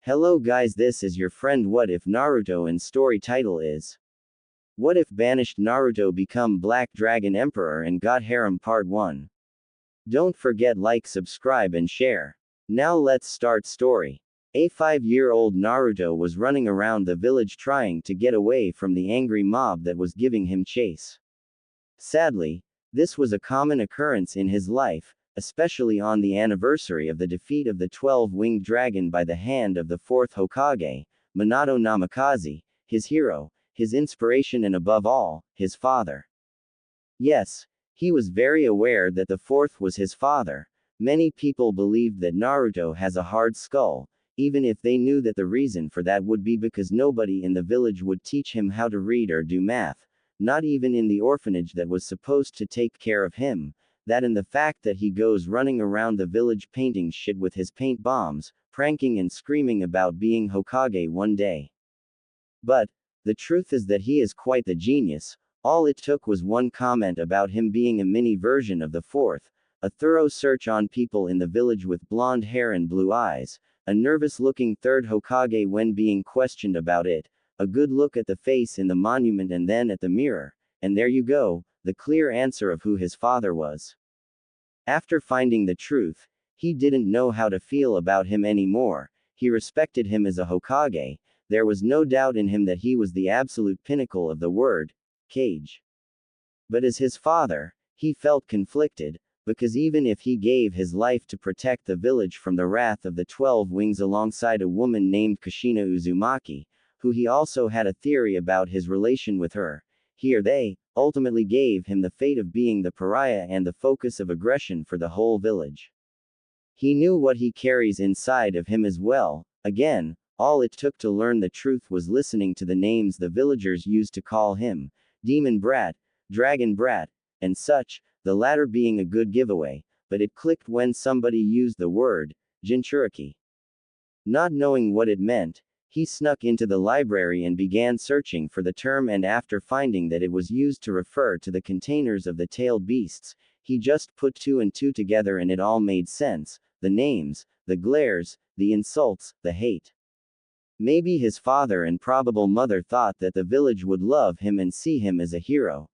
Hello guys, this is your friend What If Naruto, and story title is What If Banished Naruto Become Black Dragon Emperor and Got Harem Part 1. Don't forget like, subscribe and share. Now let's start story. A 5-year-old Naruto was running around the village trying to get away from the angry mob that was giving him chase. Sadly, this was a common occurrence in his life, especially on the anniversary of the defeat of the 12-winged dragon by the hand of the 4th Hokage, Minato Namikaze, his hero, his inspiration and above all, his father. Yes, he was very aware that the 4th was his father. Many people believed that Naruto has a hard skull, even if they knew that the reason for that would be because nobody in the village would teach him how to read or do math, not even in the orphanage that was supposed to take care of him. That and the fact that he goes running around the village painting shit with his paint bombs, pranking and screaming about being Hokage one day. But the truth is that he is quite the genius. All it took was one comment about him being a mini version of the 4th, a thorough search on people in the village with blonde hair and blue eyes, a nervous-looking 3rd Hokage when being questioned about it, a good look at the face in the monument and then at the mirror, and there you go, the clear answer of who his father was. After finding the truth, he didn't know how to feel about him anymore. He respected him as a Hokage. There was no doubt in him that he was the absolute pinnacle of the word cage. But as his father, he felt conflicted, because even if he gave his life to protect the village from the wrath of the 12 wings alongside a woman named Kushina Uzumaki, who he also had a theory about his relation with her, he or they ultimately gave him the fate of being the pariah and the focus of aggression for the whole village. He knew what he carries inside of him as well. Again, all it took to learn the truth was listening to the names the villagers used to call him: Demon Brat, Dragon Brat, and such, the latter being a good giveaway, but it clicked when somebody used the word Jinchuriki. Not knowing what it meant, he snuck into the library and began searching for the term, and after finding that it was used to refer to the containers of the tailed beasts, he just put 2 and 2 together and it all made sense: the names, the glares, the insults, the hate. Maybe his father and probable mother thought that the village would love him and see him as a hero.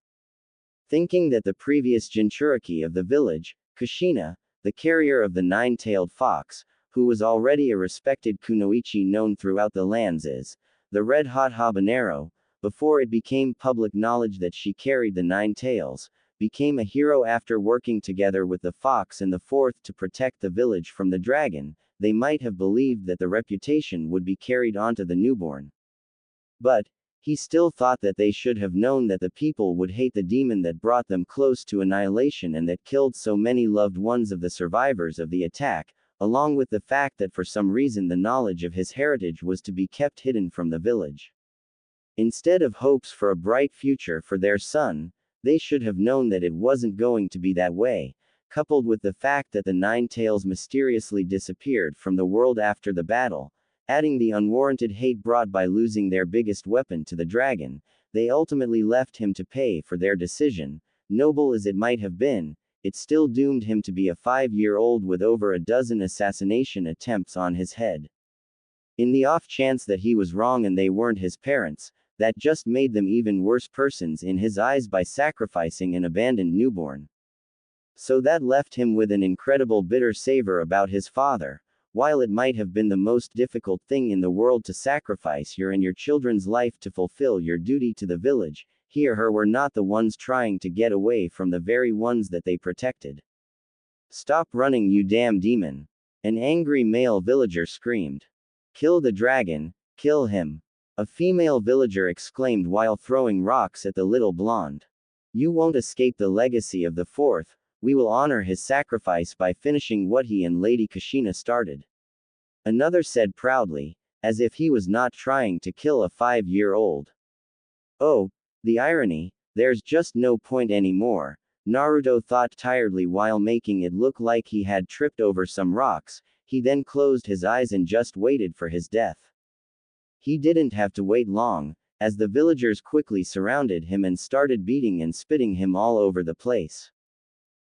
Thinking that the previous Jinchuriki of the village, Kushina, the carrier of the 9-tailed fox, who was already a respected kunoichi known throughout the lands as the Red Hot Habanero, before it became public knowledge that she carried the 9 tails, became a hero after working together with the fox and the 4th to protect the village from the dragon. They might have believed that the reputation would be carried on to the newborn. But he still thought that they should have known that the people would hate the demon that brought them close to annihilation and that killed so many loved ones of the survivors of the attack, along with the fact that for some reason the knowledge of his heritage was to be kept hidden from the village. Instead of hopes for a bright future for their son, they should have known that it wasn't going to be that way, coupled with the fact that the 9 tails mysteriously disappeared from the world after the battle, adding the unwarranted hate brought by losing their biggest weapon to the dragon. They ultimately left him to pay for their decision. Noble as it might have been, it still doomed him to be a 5-year-old with over a dozen assassination attempts on his head. In the off chance that he was wrong and they weren't his parents, that just made them even worse persons in his eyes by sacrificing an abandoned newborn. So that left him with an incredible bitter savor about his father. While it might have been the most difficult thing in the world to sacrifice your and your children's life to fulfill your duty to the village, he or her were not the ones trying to get away from the very ones that they protected. "Stop running, you damn demon!" an angry male villager screamed. "Kill the dragon, kill him!" a female villager exclaimed while throwing rocks at the little blonde. "You won't escape the legacy of the 4th, we will honor his sacrifice by finishing what he and Lady Kushina started." Another said proudly, as if he was not trying to kill a 5-year-old. "Oh, the irony, there's just no point anymore," Naruto thought tiredly while making it look like he had tripped over some rocks. He then closed his eyes and just waited for his death. He didn't have to wait long, as the villagers quickly surrounded him and started beating and spitting him all over the place.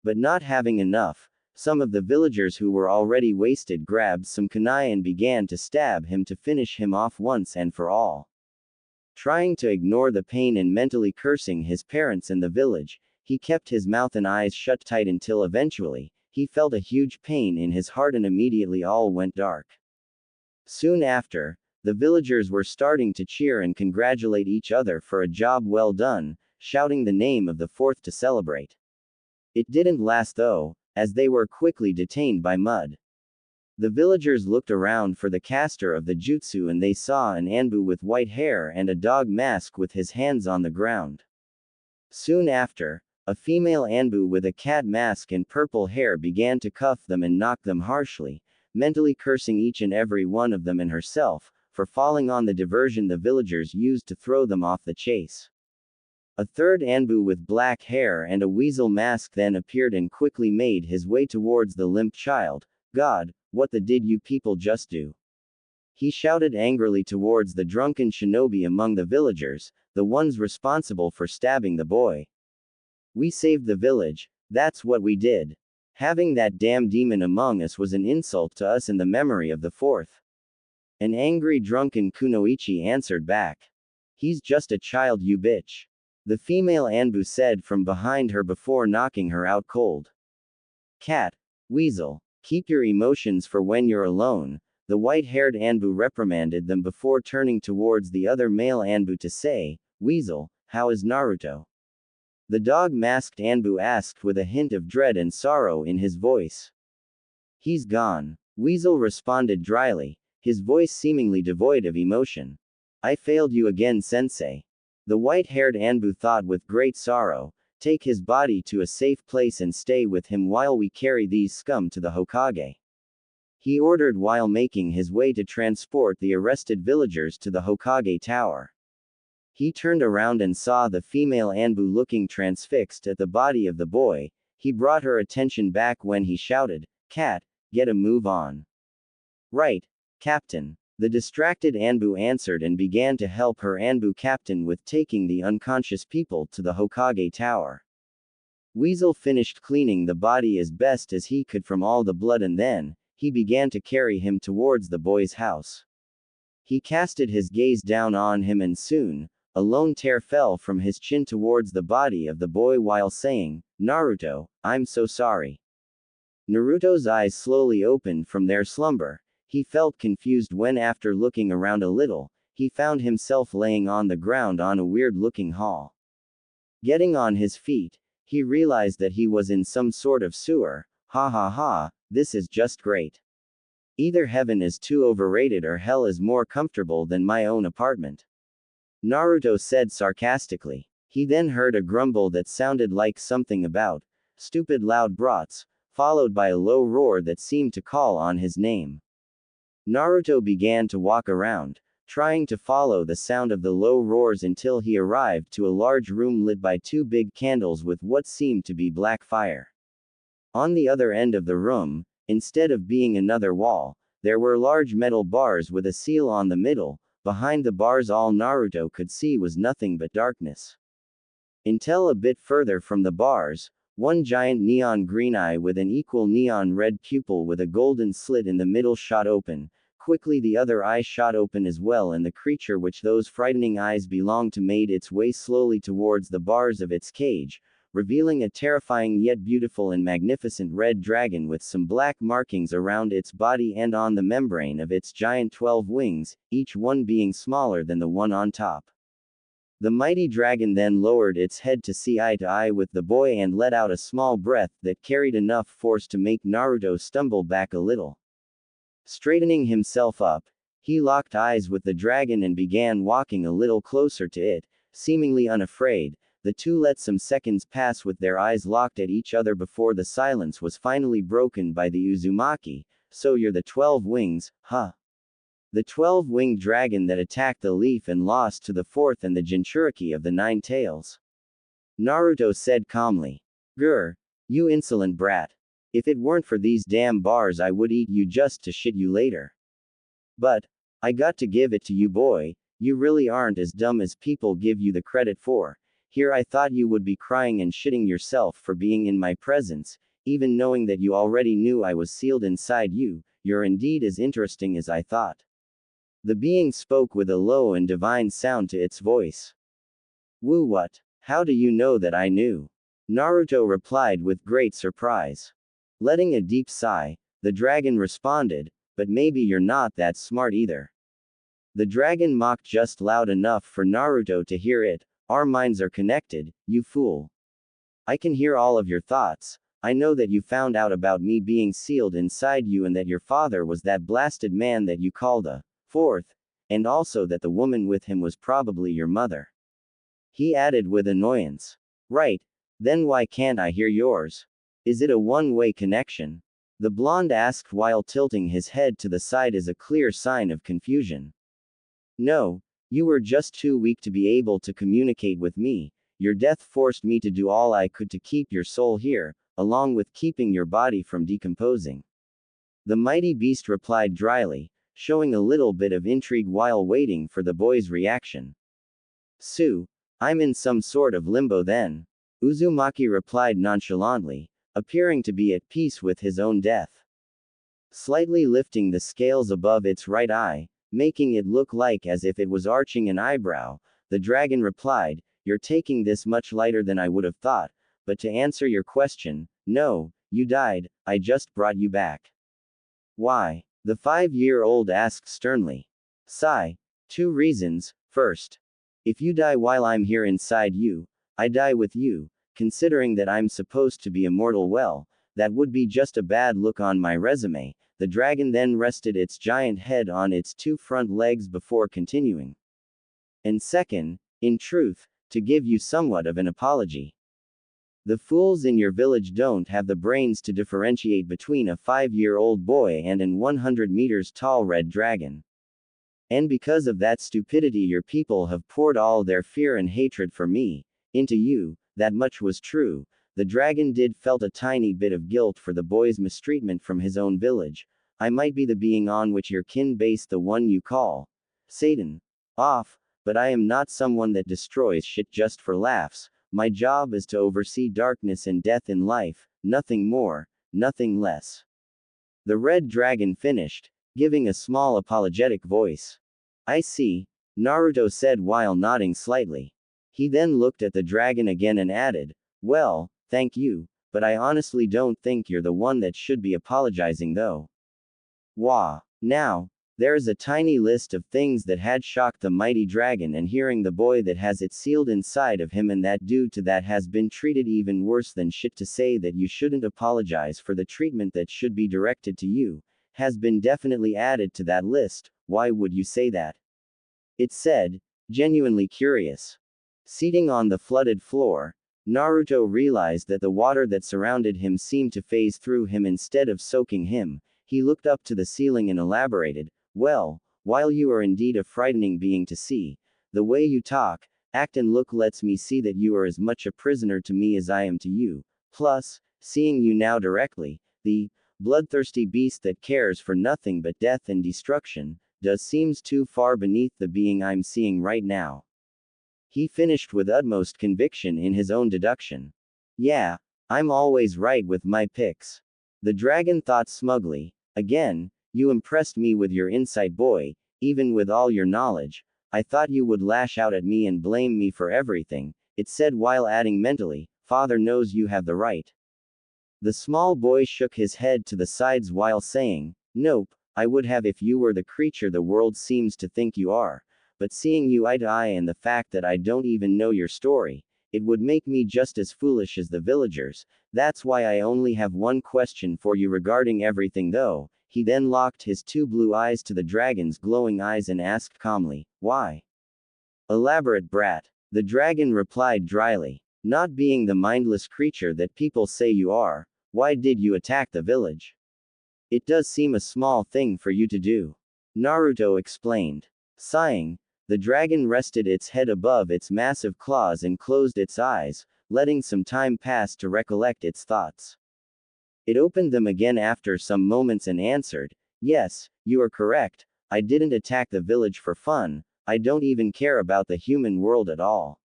But not having enough, some of the villagers who were already wasted grabbed some kunai and began to stab him to finish him off once and for all. Trying to ignore the pain and mentally cursing his parents and the village, he kept his mouth and eyes shut tight until eventually, he felt a huge pain in his heart and immediately all went dark. Soon after, the villagers were starting to cheer and congratulate each other for a job well done, shouting the name of the fourth to celebrate. It didn't last though, as they were quickly detained by mud. The villagers looked around for the caster of the jutsu and they saw an Anbu with white hair and a dog mask with his hands on the ground. Soon after, a female Anbu with a cat mask and purple hair began to cuff them and knock them harshly, mentally cursing each and every one of them and herself, for falling on the diversion the villagers used to throw them off the chase. A third Anbu with black hair and a weasel mask then appeared and quickly made his way towards the limp child. God, what the did you people just do? He shouted angrily towards the drunken shinobi among the villagers, the ones responsible for stabbing the boy. We saved the village, that's what we did. Having that damn demon among us was an insult to us in the memory of the fourth. An angry drunken kunoichi answered back. He's just a child, you bitch. The female Anbu said from behind her before knocking her out cold. Cat, weasel, keep your emotions for when you're alone, the white-haired Anbu reprimanded them before turning towards the other male Anbu to say, Weasel, how is Naruto? The dog-masked Anbu asked with a hint of dread and sorrow in his voice. He's gone. Weasel responded dryly, his voice seemingly devoid of emotion. I failed you again, sensei. The white-haired Anbu thought with great sorrow, take his body to a safe place and stay with him while we carry these scum to the Hokage. He ordered while making his way to transport the arrested villagers to the Hokage tower. He turned around and saw the female Anbu looking transfixed at the body of the boy. He brought her attention back when he shouted, Cat, get a move on. Right, Captain. The distracted Anbu answered and began to help her Anbu captain with taking the unconscious people to the Hokage tower. Weasel finished cleaning the body as best as he could from all the blood and then, he began to carry him towards the boy's house. He casted his gaze down on him and soon, a lone tear fell from his chin towards the body of the boy while saying, Naruto, I'm so sorry. Naruto's eyes slowly opened from their slumber. He felt confused when after looking around a little, he found himself laying on the ground on a weird-looking hall. Getting on his feet, he realized that he was in some sort of sewer. Ha ha ha, this is just great. Either heaven is too overrated or hell is more comfortable than my own apartment. Naruto said sarcastically. He then heard a grumble that sounded like something about stupid loud brats, followed by a low roar that seemed to call on his name. Naruto began to walk around, trying to follow the sound of the low roars until he arrived to a large room lit by two big candles with what seemed to be black fire. On the other end of the room, instead of being another wall, there were large metal bars with a seal on the middle. Behind the bars all Naruto could see was nothing but darkness. Until a bit further from the bars, one giant neon green eye with an equal neon red pupil with a golden slit in the middle shot open. Quickly the other eye shot open as well and the creature which those frightening eyes belonged to made its way slowly towards the bars of its cage, revealing a terrifying yet beautiful and magnificent red dragon with some black markings around its body and on the membrane of its giant 12 wings, each one being smaller than the one on top. The mighty dragon then lowered its head to see eye to eye with the boy and let out a small breath that carried enough force to make Naruto stumble back a little. Straightening himself up, he locked eyes with the dragon and began walking a little closer to it, seemingly unafraid. The two let some seconds pass with their eyes locked at each other before the silence was finally broken by the Uzumaki. So you're the 12 wings, huh? The 12-winged dragon that attacked the leaf and lost to the fourth and the Jinchuriki of the 9 tails. Naruto said calmly. Grr, you insolent brat. If it weren't for these damn bars I would eat you just to shit you later. But, I got to give it to you boy, you really aren't as dumb as people give you the credit for. Here I thought you would be crying and shitting yourself for being in my presence, even knowing that you already knew I was sealed inside you. You're indeed as interesting as I thought. The being spoke with a low and divine sound to its voice. Woo, what? How do you know that I knew? Naruto replied with great surprise. Letting a deep sigh, the dragon responded, but maybe you're not that smart either. The dragon mocked just loud enough for Naruto to hear it. Our minds are connected, you fool. I can hear all of your thoughts. I know that you found out about me being sealed inside you and that your father was that blasted man that you called a fourth, and also that the woman with him was probably your mother. He added with annoyance. Right, then why can't I hear yours? Is it a one-way connection? The blonde asked while tilting his head to the side as a clear sign of confusion. No, you were just too weak to be able to communicate with me. Your death forced me to do all I could to keep your soul here, along with keeping your body from decomposing. The mighty beast replied dryly, showing a little bit of intrigue while waiting for the boy's reaction. Sue, I'm in some sort of limbo then. Uzumaki replied nonchalantly, appearing to be at peace with his own death. Slightly lifting the scales above its right eye, making it look like as if it was arching an eyebrow, the dragon replied, You're taking this much lighter than I would have thought, but to answer your question, no, you died, I just brought you back. Why? The 5-year-old asked sternly. Sigh. 2 reasons. First, if you die while I'm here inside you, I die with you. Considering that I'm supposed to be immortal, well, that would be just a bad look on my resume. The dragon then rested its giant head on its 2 front legs before continuing. And second, in truth, to give you somewhat of an apology. The fools in your village don't have the brains to differentiate between a 5-year-old boy and an 100 meters tall red dragon. And because of that stupidity, your people have poured all their fear and hatred for me into you. That much was true. The dragon did felt a tiny bit of guilt for the boy's mistreatment from his own village. I might be the being on which your kin base the one you call Satan off, but I am not someone that destroys shit just for laughs. My job is to oversee darkness and death in life, nothing more, nothing less. The red dragon finished, giving a small apologetic voice. I see, Naruto said while nodding slightly. He then looked at the dragon again and added, Well, thank you, but I honestly don't think you're the one that should be apologizing though. Wah. Now, there is a tiny list of things that had shocked the mighty dragon, and hearing the boy that has it sealed inside of him and that due to that has been treated even worse than shit, to say that you shouldn't apologize for the treatment that should be directed to you, has been definitely added to that list. Why would you say that? It said, genuinely curious. Seating on the flooded floor, Naruto realized that the water that surrounded him seemed to phase through him instead of soaking him. He looked up to the ceiling and elaborated, Well, while you are indeed a frightening being to see, the way you talk, act and look lets me see that you are as much a prisoner to me as I am to you. Plus, seeing you now directly, the bloodthirsty beast that cares for nothing but death and destruction, does seems too far beneath the being I'm seeing right now. He finished with utmost conviction in his own deduction. Yeah, I'm always right with my picks. The dragon thought smugly. Again, you impressed me with your insight, boy. Even with all your knowledge, I thought you would lash out at me and blame me for everything, it said while adding mentally, Father knows you have the right. The small boy shook his head to the sides while saying, Nope, I would have if you were the creature the world seems to think you are. But seeing you eye to eye and the fact that I don't even know your story, it would make me just as foolish as the villagers. That's why I only have one question for you regarding everything though. He then locked his 2 blue eyes to the dragon's glowing eyes and asked calmly, Why? Elaborate, brat. The dragon replied dryly. Not being the mindless creature that people say you are, why did you attack the village? It does seem a small thing for you to do. Naruto explained. Sighing, the dragon rested its head above its massive claws and closed its eyes, letting some time pass to recollect its thoughts. It opened them again after some moments and answered, Yes, you are correct, I didn't attack the village for fun, I don't even care about the human world at all.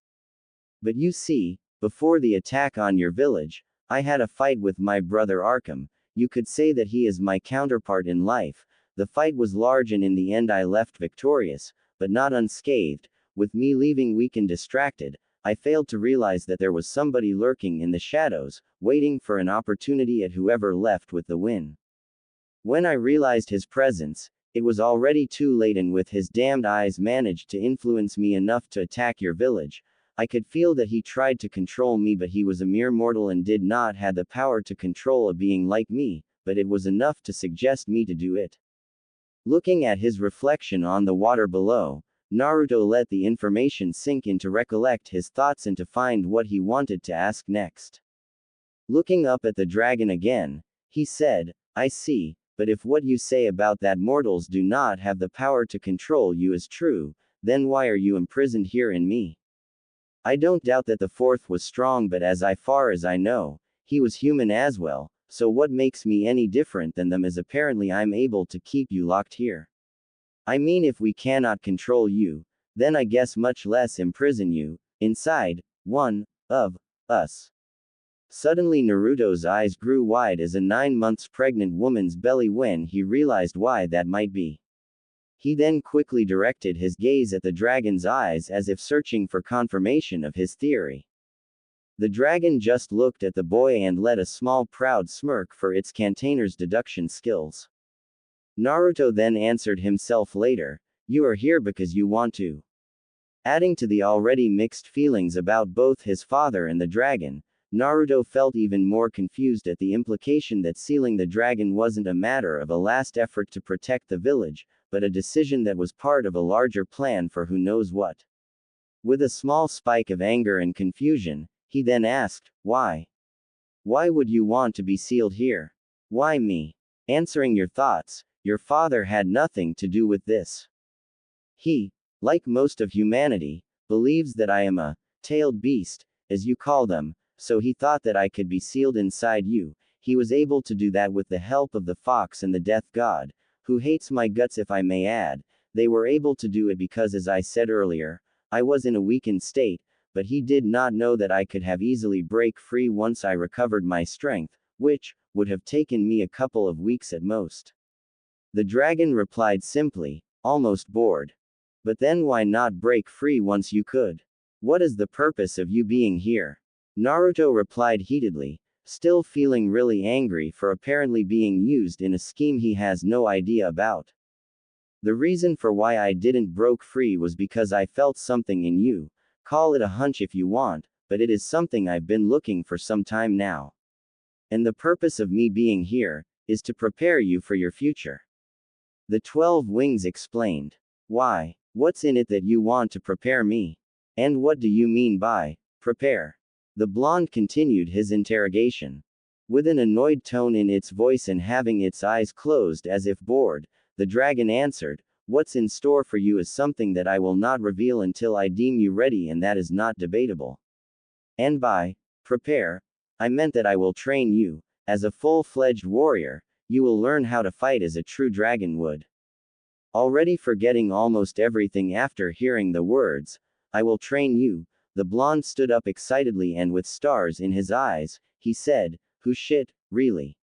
But you see, before the attack on your village, I had a fight with my brother Arkham. You could say that he is my counterpart in life. The fight was large and in the end I left victorious, but not unscathed. With me leaving weak and distracted, I failed to realize that there was somebody lurking in the shadows, waiting for an opportunity at whoever left with the win. When I realized his presence, it was already too late, and with his damned eyes managed to influence me enough to attack your village. I could feel that he tried to control me, but he was a mere mortal and did not have the power to control a being like me, but it was enough to suggest me to do it. Looking at his reflection on the water below, Naruto let the information sink in to recollect his thoughts and to find what he wanted to ask next. Looking up at the dragon again, he said, I see, but if what you say about that mortals do not have the power to control you is true, then why are you imprisoned here in me? I don't doubt that the fourth was strong, but as far as I know, he was human as well, so what makes me any different than them is apparently I'm able to keep you locked here. I mean, if we cannot control you, then I guess much less imprison you, inside one of us. Suddenly Naruto's eyes grew wide as a 9 months pregnant woman's belly when he realized why that might be. He then quickly directed his gaze at the dragon's eyes as if searching for confirmation of his theory. The dragon just looked at the boy and let a small proud smirk for its container's deduction skills. Naruto then answered himself later, you are here because you want to. Adding to the already mixed feelings about both his father and the dragon, Naruto felt even more confused at the implication that sealing the dragon wasn't a matter of a last effort to protect the village, but a decision that was part of a larger plan for who knows what. With a small spike of anger and confusion, he then asked, why? Why would you want to be sealed here? Why me? Answering your thoughts, your father had nothing to do with this. He, like most of humanity, believes that I am a tailed beast, as you call them, so he thought that I could be sealed inside you. He was able to do that with the help of the fox and the death god, who hates my guts if I may add. They were able to do it because, as I said earlier, I was in a weakened state, but he did not know that I could have easily break free once I recovered my strength, which would have taken me a couple of weeks at most. The dragon replied simply, almost bored. But then why not break free once you could? What is the purpose of you being here? Naruto replied heatedly, still feeling really angry for apparently being used in a scheme he has no idea about. The reason for why I didn't broke free was because I felt something in you. Call it a hunch if you want, but it is something I've been looking for some time now. And the purpose of me being here is to prepare you for your future. The 12 Wings explained. Why? What's in it that you want to prepare me? And what do you mean by prepare? The blonde continued his interrogation. With an annoyed tone in its voice and having its eyes closed as if bored, the dragon answered, what's in store for you is something that I will not reveal until I deem you ready, and that is not debatable. And by prepare, I meant that I will train you. As a full-fledged warrior, you will learn how to fight as a true dragon would. Already forgetting almost everything after hearing the words, I will train you, the blonde stood up excitedly and with stars in his eyes, he said, who shit, really?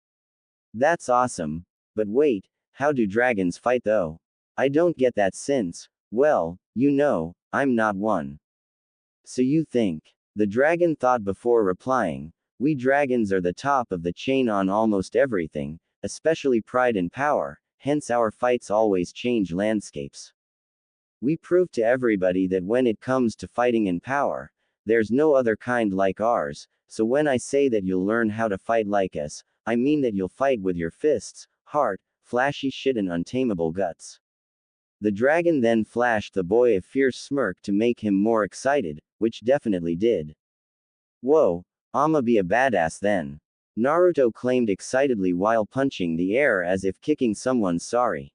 That's awesome. But wait, how do dragons fight though? I don't get that since, well, you know, I'm not one. So you think? The dragon thought before replying, we dragons are the top of the chain on almost everything, especially pride and power, hence our fights always change landscapes. We prove to everybody that when it comes to fighting and power, there's no other kind like ours, so when I say that you'll learn how to fight like us, I mean that you'll fight with your fists, heart, flashy shit and untamable guts. The dragon then flashed the boy a fierce smirk to make him more excited, which definitely did. Whoa, I'ma be a badass then. Naruto claimed excitedly while punching the air as if kicking someone's sorry.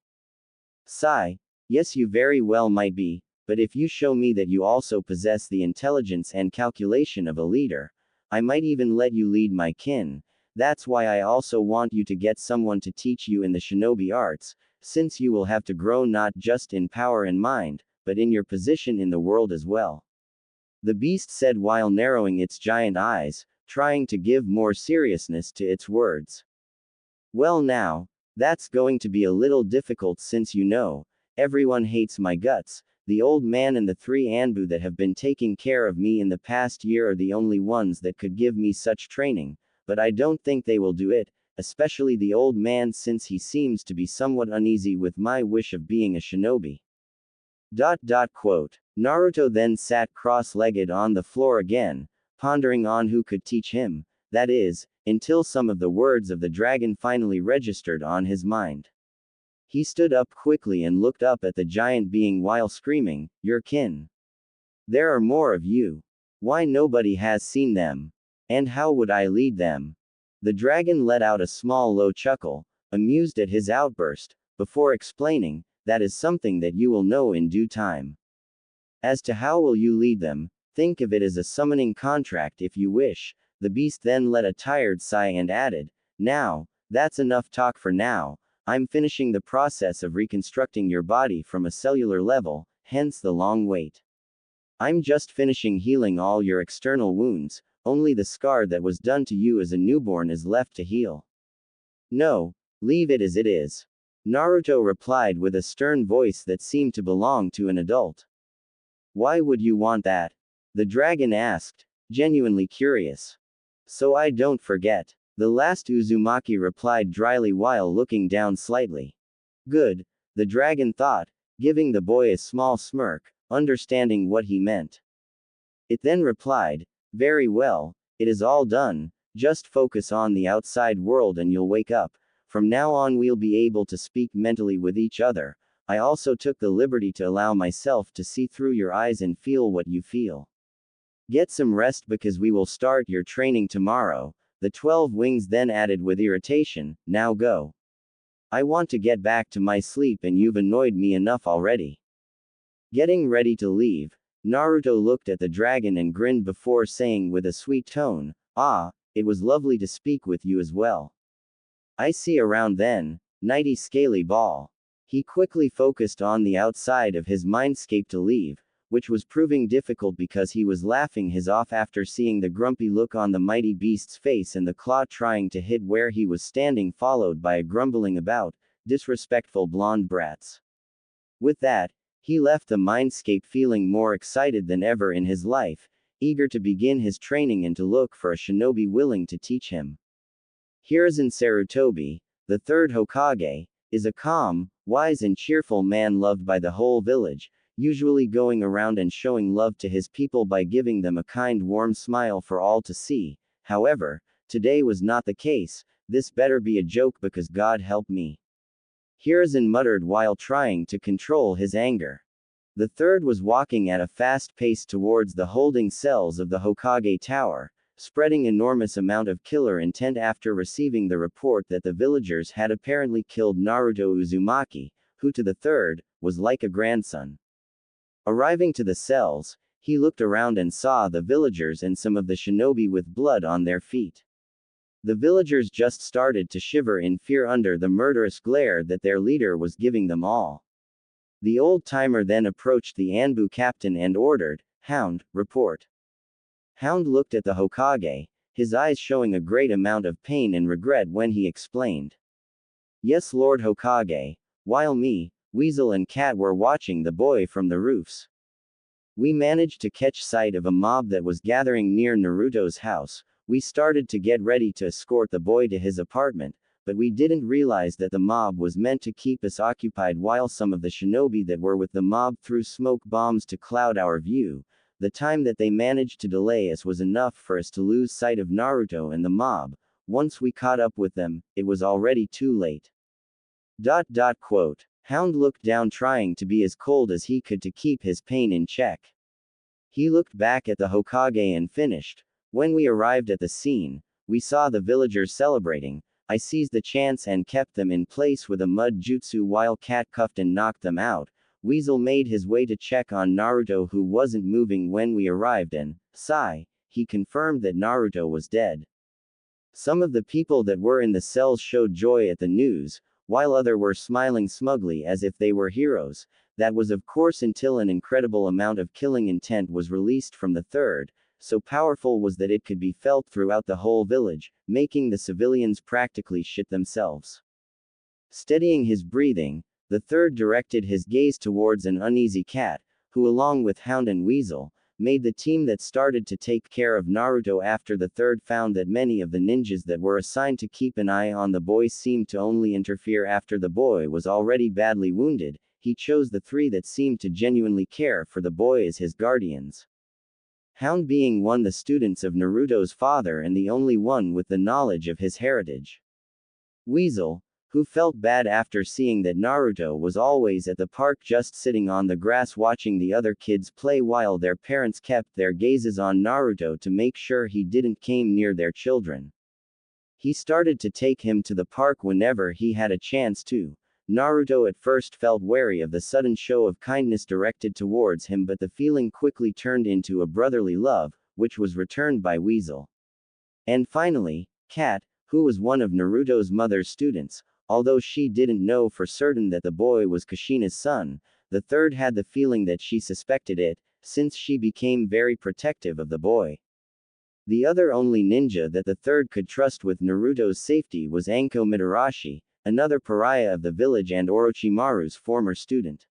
Sigh. Yes, you very well might be, but if you show me that you also possess the intelligence and calculation of a leader, I might even let you lead my kin. That's why I also want you to get someone to teach you in the shinobi arts, since you will have to grow not just in power and mind, but in your position in the world as well. The beast said while narrowing its giant eyes, trying to give more seriousness to its words. Well now, that's going to be a little difficult since everyone hates my guts. The old man and the 3 Anbu that have been taking care of me in the past year are the only ones that could give me such training, but I don't think they will do it, especially the old man since he seems to be somewhat uneasy with my wish of being a shinobi. Quote. Naruto then sat cross-legged on the floor again, pondering on who could teach him, that is, until some of the words of the dragon finally registered on his mind. He stood up quickly and looked up at the giant being while screaming, "Your kin. There are more of you. Why nobody has seen them? And how would I lead them?" The dragon let out a small low chuckle, amused at his outburst, before explaining, "That is something that you will know in due time. As to how will you lead them, think of it as a summoning contract if you wish." The beast then let a tired sigh and added, "Now, that's enough talk for now. I'm finishing the process of reconstructing your body from a cellular level, hence the long wait. I'm just finishing healing all your external wounds, only the scar that was done to you as a newborn is left to heal." "No, leave it as it is," Naruto replied with a stern voice that seemed to belong to an adult. "Why would you want that?" the dragon asked, genuinely curious. "So I don't forget," the last Uzumaki replied dryly while looking down slightly. "Good," the dragon thought, giving the boy a small smirk, understanding what he meant. It then replied, "Very well, it is all done, just focus on the outside world and you'll wake up. From now on we'll be able to speak mentally with each other. I also took the liberty to allow myself to see through your eyes and feel what you feel. Get some rest because we will start your training tomorrow." The 12 wings then added with irritation, "Now go. I want to get back to my sleep and you've annoyed me enough already." Getting ready to leave, Naruto looked at the dragon and grinned before saying with a sweet tone, "Ah, it was lovely to speak with you as well. I see around then, nighty scaly ball." He quickly focused on the outside of his mindscape to leave, which was proving difficult because he was laughing his off after seeing the grumpy look on the mighty beast's face and the claw trying to hit where he was standing, followed by a grumbling about disrespectful blonde brats. With that, he left the mindscape feeling more excited than ever in his life, eager to begin his training and to look for a shinobi willing to teach him. Hiruzen Sarutobi, the 3rd Hokage, is a calm, wise and cheerful man loved by the whole village, usually going around and showing love to his people by giving them a kind warm smile for all to see. However, today was not the case. "This better be a joke because God help me," Hiruzen muttered while trying to control his anger. The 3rd was walking at a fast pace towards the holding cells of the Hokage Tower, spreading enormous amount of killer intent after receiving the report that the villagers had apparently killed Naruto Uzumaki, who to the 3rd, was like a grandson. Arriving to the cells, he looked around and saw the villagers and some of the shinobi with blood on their feet. The villagers just started to shiver in fear under the murderous glare that their leader was giving them all. The old-timer then approached the Anbu captain and ordered, "Hound, report." Hound looked at the Hokage, his eyes showing a great amount of pain and regret when he explained. "Yes, Lord Hokage, while me, Weasel and Cat were watching the boy from the roofs. We managed to catch sight of a mob that was gathering near Naruto's house. We started to get ready to escort the boy to his apartment, but we didn't realize that the mob was meant to keep us occupied while some of the shinobi that were with the mob threw smoke bombs to cloud our view. The time that they managed to delay us was enough for us to lose sight of Naruto and the mob. Once we caught up with them, it was already too late." Quote. Hound looked down trying to be as cold as he could to keep his pain in check. He looked back at the Hokage and finished. "When we arrived at the scene, we saw the villagers celebrating. I seized the chance and kept them in place with a mud jutsu while Cat cuffed and knocked them out. Weasel made his way to check on Naruto who wasn't moving when we arrived and, he confirmed that Naruto was dead. Some of the people that were in the cells showed joy at the news, while others were smiling smugly as if they were heroes. That was of course until an incredible amount of killing intent was released from the 3rd. so powerful was that it could be felt throughout the whole village, making the civilians practically shit themselves. Steadying his breathing, the third directed his gaze towards an uneasy cat, who along with Hound and Weasel, made the team that started to take care of Naruto after the third found that many of the ninjas that were assigned to keep an eye on the boy seemed to only interfere after the boy was already badly wounded. He chose the three that seemed to genuinely care for the boy as his guardians. Hound being one the students of Naruto's father and the only one with the knowledge of his heritage. Weasel, who felt bad after seeing that Naruto was always at the park just sitting on the grass watching the other kids play while their parents kept their gazes on Naruto to make sure he didn't came near their children. He started to take him to the park whenever he had a chance to. Naruto at first felt wary of the sudden show of kindness directed towards him, but the feeling quickly turned into a brotherly love, which was returned by Weasel. And finally, Kat, who was one of Naruto's mother's students, although she didn't know for certain that the boy was Kushina's son, the third had the feeling that she suspected it, since she became very protective of the boy. The other only ninja that the third could trust with Naruto's safety was Anko Mitarashi, another pariah of the village and Orochimaru's former student.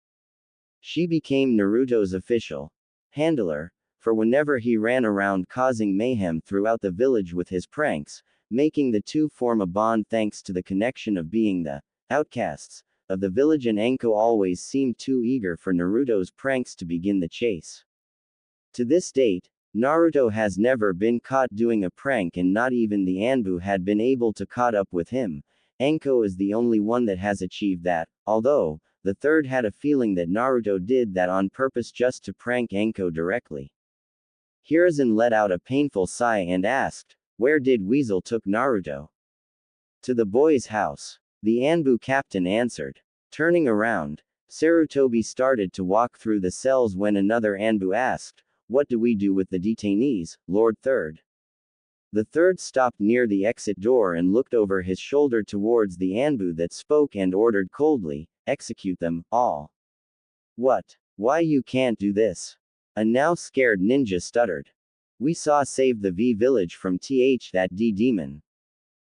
She became Naruto's official handler, for whenever he ran around causing mayhem throughout the village with his pranks, making the two form a bond thanks to the connection of being the outcasts of the village, and Anko always seemed too eager for Naruto's pranks to begin the chase. To this date, Naruto has never been caught doing a prank, and not even the Anbu had been able to caught up with him. Anko is the only one that has achieved that, although, the third had a feeling that Naruto did that on purpose just to prank Anko directly. Hiruzen let out a painful sigh and asked, "Where did Weasel took Naruto?" "To the boy's house," the Anbu captain answered. Turning around, Sarutobi started to walk through the cells when another Anbu asked, "What do we do with the detainees, Lord Third?" The third stopped near the exit door and looked over his shoulder towards the Anbu that spoke and ordered coldly, "Execute them, all." "What? Why you can't do this?" a now scared ninja stuttered. "We saw save the V village from that D demon."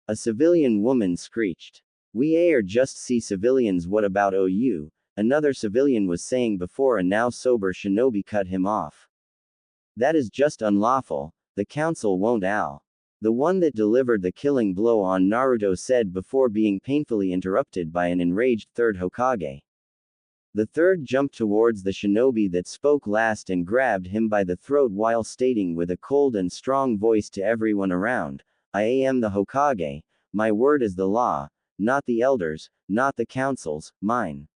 A civilian woman screeched. "We are just see civilians, what about OU?" another civilian was saying before a now sober shinobi cut him off. "That is just unlawful, the council won't allow." The one that delivered the killing blow on Naruto said before being painfully interrupted by an enraged third Hokage. The third jumped towards the shinobi that spoke last and grabbed him by the throat while stating with a cold and strong voice to everyone around, "I am the Hokage, my word is the law, not the elders, not the councils, mine.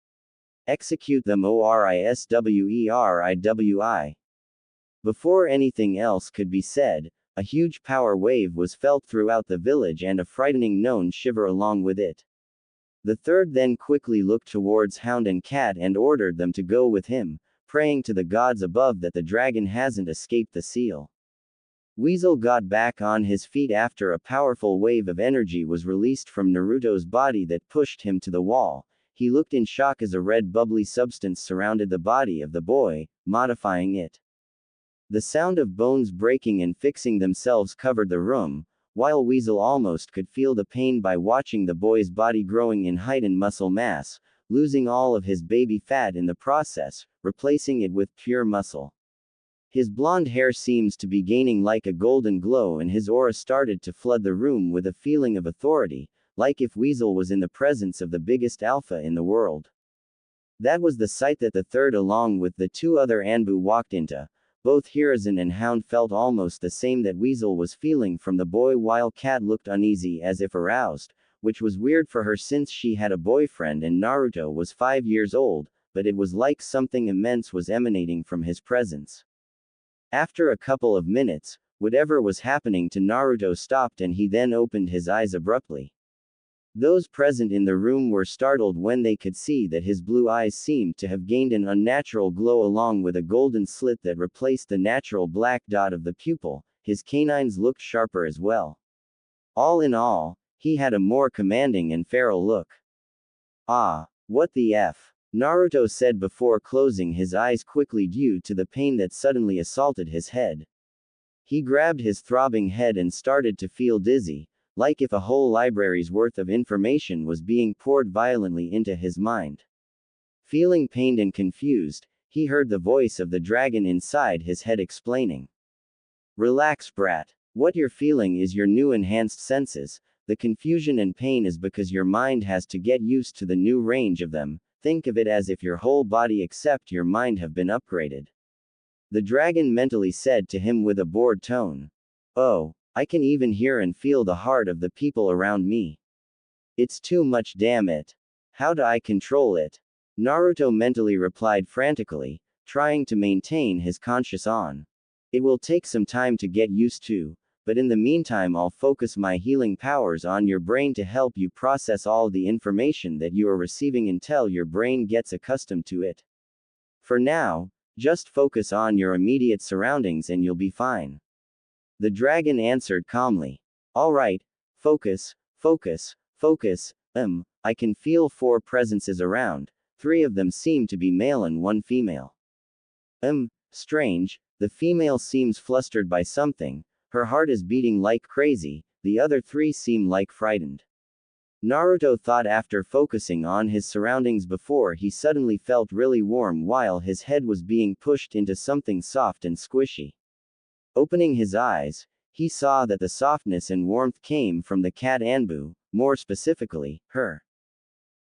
Execute them oriswerii." Before anything else could be said, a huge power wave was felt throughout the village and a frightening known shiver along with it. The third then quickly looked towards Hound and Cat and ordered them to go with him, praying to the gods above that the dragon hasn't escaped the seal. Weasel got back on his feet after a powerful wave of energy was released from Naruto's body that pushed him to the wall. He looked in shock as a red bubbly substance surrounded the body of the boy, modifying it. The sound of bones breaking and fixing themselves covered the room, while Weasel almost could feel the pain by watching the boy's body growing in height and muscle mass, losing all of his baby fat in the process, replacing it with pure muscle. His blonde hair seems to be gaining like a golden glow, and his aura started to flood the room with a feeling of authority, like if Weasel was in the presence of the biggest alpha in the world. That was the sight that the third along with the two other Anbu walked into. Both Hiruzen and Hound felt almost the same that Weasel was feeling from the boy, while Cat looked uneasy as if aroused, which was weird for her since she had a boyfriend and Naruto was 5 years old, but it was like something immense was emanating from his presence. After a couple of minutes, whatever was happening to Naruto stopped and he then opened his eyes abruptly. Those present in the room were startled when they could see that his blue eyes seemed to have gained an unnatural glow along with a golden slit that replaced the natural black dot of the pupil. His canines looked sharper as well. All in all, he had a more commanding and feral look. "Ah, what the F?" Naruto said before closing his eyes quickly due to the pain that suddenly assaulted his head. He grabbed his throbbing head and started to feel dizzy, like if a whole library's worth of information was being poured violently into his mind. Feeling pained and confused, he heard the voice of the dragon inside his head explaining. Relax, brat. What you're feeling is your new enhanced senses. The confusion and pain is because your mind has to get used to the new range of them. Think of it as if your whole body except your mind have been upgraded. The dragon mentally said to him with a bored tone. Oh, I can even hear and feel the heart of the people around me. It's too much, damn it. How do I control it? Naruto mentally replied frantically, trying to maintain his conscious on. It will take some time to get used to, but in the meantime I'll focus my healing powers on your brain to help you process all the information that you are receiving until your brain gets accustomed to it. For now, just focus on your immediate surroundings and you'll be fine. The dragon answered calmly. Alright, focus, focus, focus. I can feel 4 presences around. 3 of them seem to be male and 1 female. Strange, the female seems flustered by something, her heart is beating like crazy, the other 3 seem like frightened. Naruto thought after focusing on his surroundings before he suddenly felt really warm while his head was being pushed into something soft and squishy. Opening his eyes, he saw that the softness and warmth came from the cat Anbu, more specifically, her.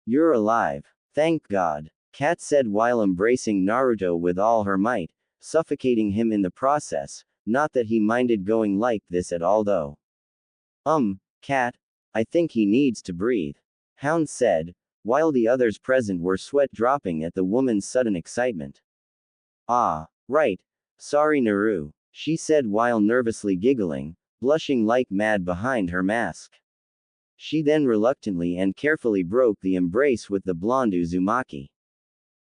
You're alive. Thank God, Cat said while embracing Naruto with all her might, suffocating him in the process, not that he minded going like this at all though. Cat, I think he needs to breathe. Hound said, while the others present were sweat dropping at the woman's sudden excitement. Ah, right. Sorry Naru, she said while nervously giggling, blushing like mad behind her mask. She then reluctantly and carefully broke the embrace with the blonde Uzumaki.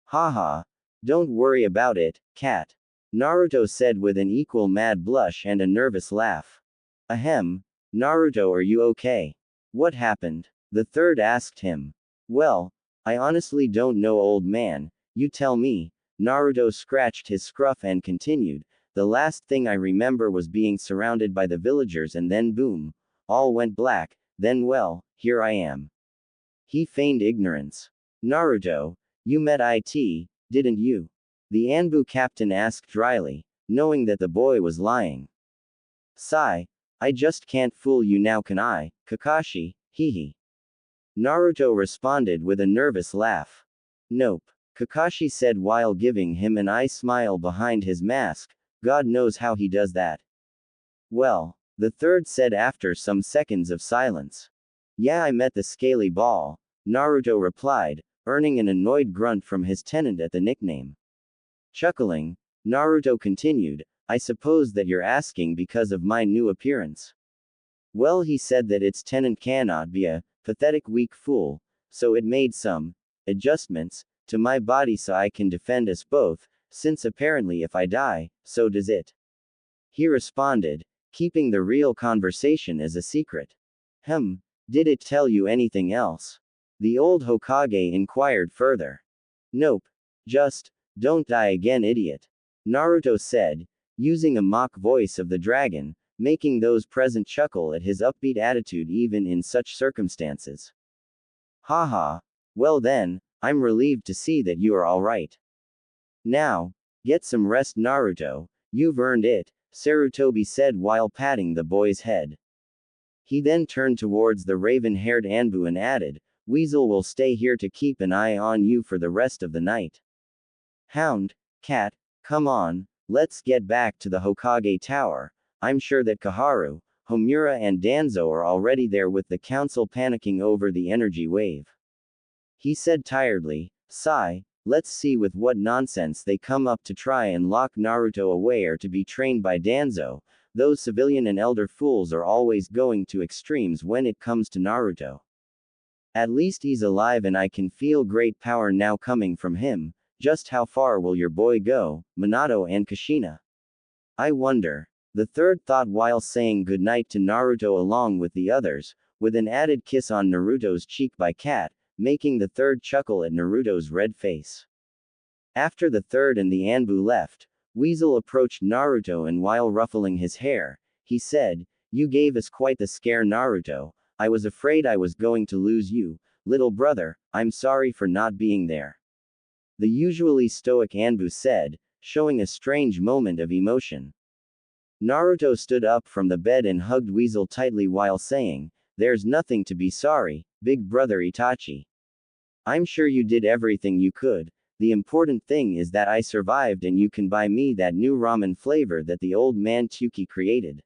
Haha, don't worry about it, cat. Naruto said with an equal mad blush and a nervous laugh. Ahem, Naruto, are you okay? What happened? The third asked him. Well, I honestly don't know, old man, you tell me. Naruto scratched his scruff and continued, the last thing I remember was being surrounded by the villagers and then boom, all went black, then well, here I am. He feigned ignorance. Naruto, you met it, didn't you? The Anbu captain asked dryly, knowing that the boy was lying. Sigh, I just can't fool you now, can I, Kakashi, hehe. Naruto responded with a nervous laugh. Nope, Kakashi said while giving him an eye smile behind his mask, God knows how he does that. Well, the third said after some seconds of silence. Yeah, I met the scaly ball, Naruto replied, earning an annoyed grunt from his tenant at the nickname. Chuckling, Naruto continued, I suppose that you're asking because of my new appearance. Well, he said that its tenant cannot be a pathetic weak fool, so it made some adjustments to my body so I can defend us both, since apparently if I die, so does it. He responded, keeping the real conversation as a secret. Did it tell you anything else? The old Hokage inquired further. Nope. Just, don't die again, idiot. Naruto said, using a mock voice of the dragon, making those present chuckle at his upbeat attitude even in such circumstances. Haha. Well then, I'm relieved to see that you are alright. Now, get some rest, Naruto, you've earned it, Sarutobi said while patting the boy's head. He then turned towards the raven-haired Anbu and added, Weasel will stay here to keep an eye on you for the rest of the night. Hound, cat, come on, let's get back to the Hokage Tower. I'm sure that Kaharu, Homura and Danzo are already there with the council panicking over the energy wave. He said tiredly, sigh, let's see with what nonsense they come up to try and lock Naruto away or to be trained by Danzo. Those civilian and elder fools are always going to extremes when it comes to Naruto. At least he's alive and I can feel great power now coming from him. Just how far will your boy go, Minato and Kushina? I wonder. The third thought while saying goodnight to Naruto along with the others, with an added kiss on Naruto's cheek by Cat, making the third chuckle at Naruto's red face. After the third and the Anbu left, Weasel approached Naruto and while ruffling his hair, he said, "You gave us quite the scare, Naruto. I was afraid I was going to lose you, little brother. I'm sorry for not being there." The usually stoic Anbu said, showing a strange moment of emotion. Naruto stood up from the bed and hugged Weasel tightly while saying, "There's nothing to be sorry, big brother Itachi. I'm sure you did everything you could. The important thing is that I survived and you can buy me that new ramen flavor that the old man Tsuki created."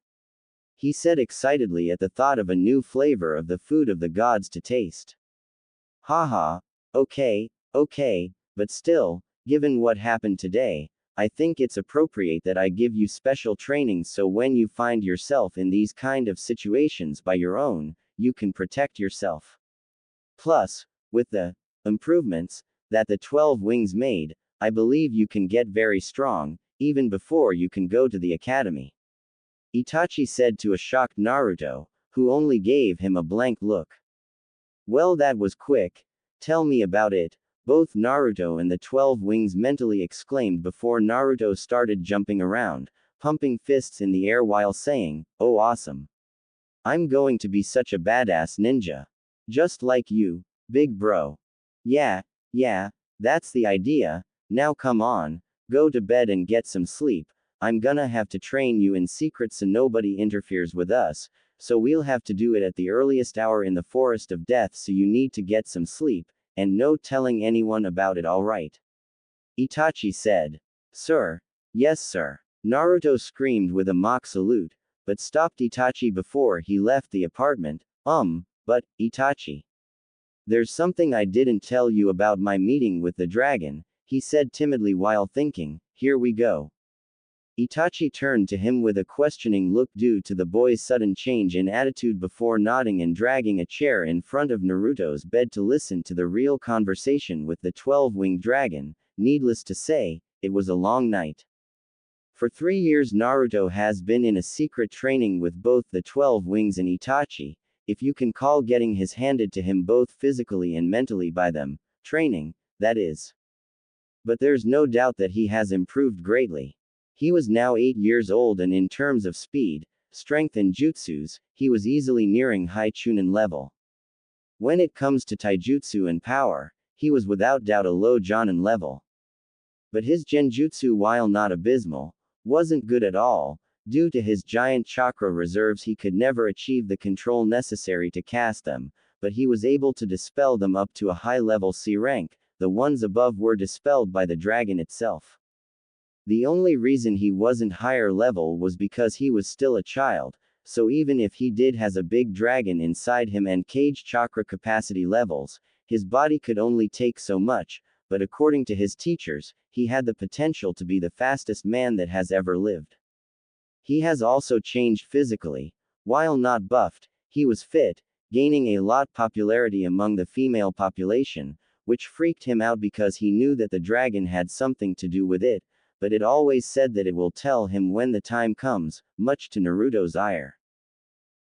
He said excitedly at the thought of a new flavor of the food of the gods to taste. Haha, okay, but still, given what happened today, I think it's appropriate that I give you special training so when you find yourself in these kind of situations by your own, you can protect yourself. Plus, with the improvements that the 12 wings made, I believe you can get very strong, even before you can go to the academy. Itachi said to a shocked Naruto, who only gave him a blank look. Well, that was quick. Tell me about it. Both Naruto and the 12 wings mentally exclaimed before Naruto started jumping around, pumping fists in the air while saying, "Oh, awesome. I'm going to be such a badass ninja. Just like you, big bro." Yeah, that's the idea. Now come on, go to bed and get some sleep. I'm gonna have to train you in secret so nobody interferes with us, so we'll have to do it at the earliest hour in the forest of death, so you need to get some sleep, and no telling anyone about it, alright? Itachi said. Sir. Yes, sir. Naruto screamed with a mock salute, but stopped Itachi before he left the apartment. But, Itachi. There's something I didn't tell you about my meeting with the dragon, he said timidly while thinking. Here we go. Itachi turned to him with a questioning look due to the boy's sudden change in attitude before nodding and dragging a chair in front of Naruto's bed to listen to the real conversation with the 12-winged dragon. Needless to say, it was a long night. For 3 years Naruto has been in a secret training with both the 12 wings and Itachi, if you can call getting his handed to him both physically and mentally by them, training, that is. But there's no doubt that he has improved greatly. He was now 8 years old and in terms of speed, strength and jutsus, he was easily nearing high Chunin level. When it comes to taijutsu and power, he was without doubt a low Jonin level. But his genjutsu, while not abysmal, wasn't good at all. Due to his giant chakra reserves he could never achieve the control necessary to cast them, but he was able to dispel them up to a high-level C rank. The ones above were dispelled by the dragon itself. The only reason he wasn't higher level was because he was still a child, so even if he did has a big dragon inside him and cage chakra capacity levels, his body could only take so much, but according to his teachers, he had the potential to be the fastest man that has ever lived. He has also changed physically. While not buffed, he was fit, gaining a lot popularity among the female population, which freaked him out because he knew that the dragon had something to do with it, but it always said that it will tell him when the time comes, much to Naruto's ire.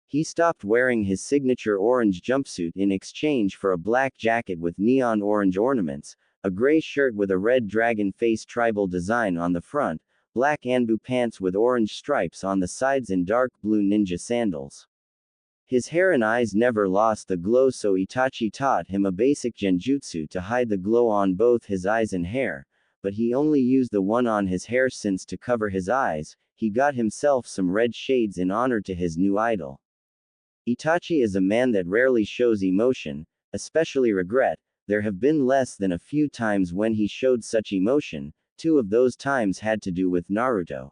He stopped wearing his signature orange jumpsuit in exchange for a black jacket with neon orange ornaments, a gray shirt with a red dragon face tribal design on the front, black Anbu pants with orange stripes on the sides and dark blue ninja sandals. His hair and eyes never lost the glow, so Itachi taught him a basic genjutsu to hide the glow on both his eyes and hair, but he only used the one on his hair since to cover his eyes, he got himself some red shades in honor to his new idol. Itachi is a man that rarely shows emotion, especially regret. There have been less than a few times when he showed such emotion. 2 of those times had to do with Naruto.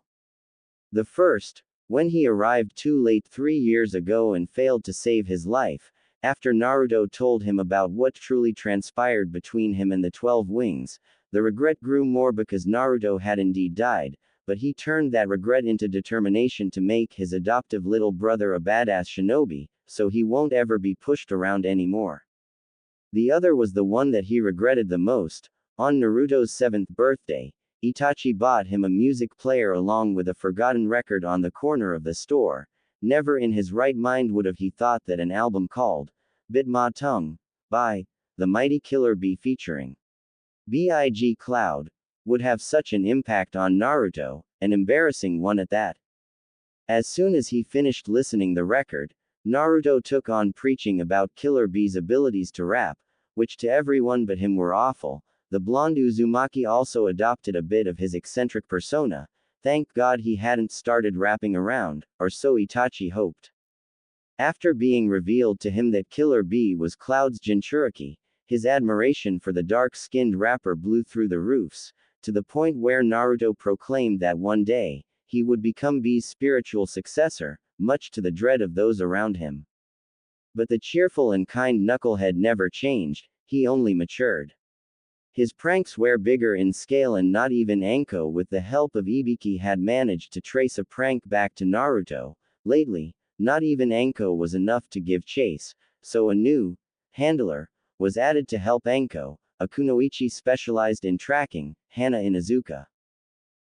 The first, when he arrived too late 3 years ago and failed to save his life, after Naruto told him about what truly transpired between him and the 12 wings. The regret grew more because Naruto had indeed died, but he turned that regret into determination to make his adoptive little brother a badass shinobi, so he won't ever be pushed around anymore. The other was the one that he regretted the most. On Naruto's 7th birthday, Itachi bought him a music player along with a forgotten record on the corner of the store. Never in his right mind would have he thought that an album called Bit Ma Tongue by The Mighty Killer Bee featuring Big Cloud would have such an impact on Naruto, an embarrassing one at that. As soon as he finished listening the record, Naruto took on preaching about Killer Bee's abilities to rap, which to everyone but him were awful. The blonde Uzumaki also adopted a bit of his eccentric persona. Thank God he hadn't started rapping around, or so Itachi hoped. After being revealed to him that Killer Bee was Cloud's Jinchuriki, his admiration for the dark-skinned rapper blew through the roofs, to the point where Naruto proclaimed that one day, he would become Bee's spiritual successor, much to the dread of those around him. But the cheerful and kind knucklehead never changed, he only matured. His pranks were bigger in scale, and not even Anko with the help of Ibiki had managed to trace a prank back to Naruto. Lately, not even Anko was enough to give chase, so a new handler was added to help Anko, a kunoichi specialized in tracking, Hana Inuzuka.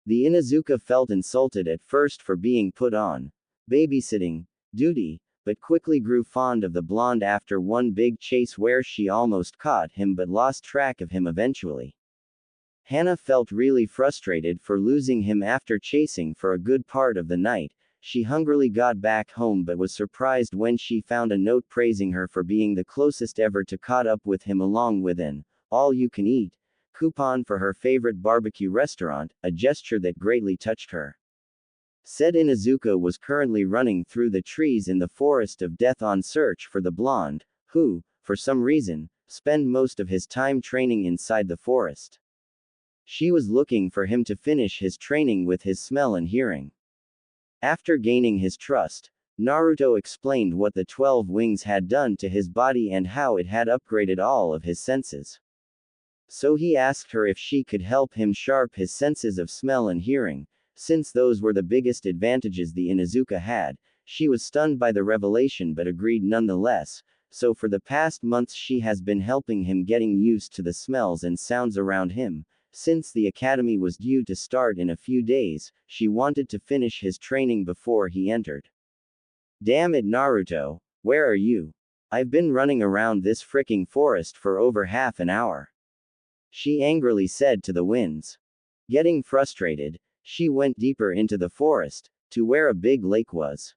The Inuzuka felt insulted at first for being put on babysitting duty, but quickly grew fond of the blonde after one big chase where she almost caught him but lost track of him eventually. Hana felt really frustrated for losing him after chasing for a good part of the night. She hungrily got back home but was surprised when she found a note praising her for being the closest ever to caught up with him, along with an all-you-can-eat coupon for her favorite barbecue restaurant, a gesture that greatly touched her. Said Inuzuka was currently running through the trees in the forest of death on search for the blonde, who, for some reason, spent most of his time training inside the forest. She was looking for him to finish his training with his smell and hearing. After gaining his trust, Naruto explained what the 12 wings had done to his body and how it had upgraded all of his senses. So he asked her if she could help him sharpen his senses of smell and hearing. Since those were the biggest advantages the Inuzuka had, she was stunned by the revelation but agreed nonetheless. So for the past months she has been helping him getting used to the smells and sounds around him. Since the academy was due to start in a few days, she wanted to finish his training before he entered. Damn it, Naruto, where are you? I've been running around this fricking forest for over half an hour. She angrily said to the winds. Getting frustrated, she went deeper into the forest, to where a big lake was.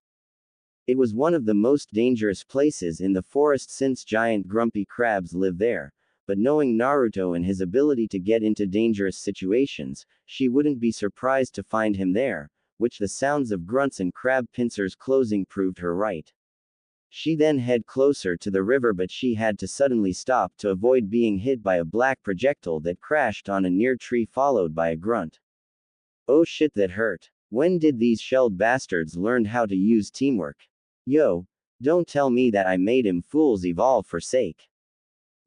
It was one of the most dangerous places in the forest since giant grumpy crabs live there, but knowing Naruto and his ability to get into dangerous situations, she wouldn't be surprised to find him there, which the sounds of grunts and crab pincers closing proved her right. She then headed closer to the river, but she had to suddenly stop to avoid being hit by a black projectile that crashed on a near tree, followed by a grunt. Oh shit, that hurt. When did these shelled bastards learn how to use teamwork? Yo, don't tell me that I made him fools evolve for sake.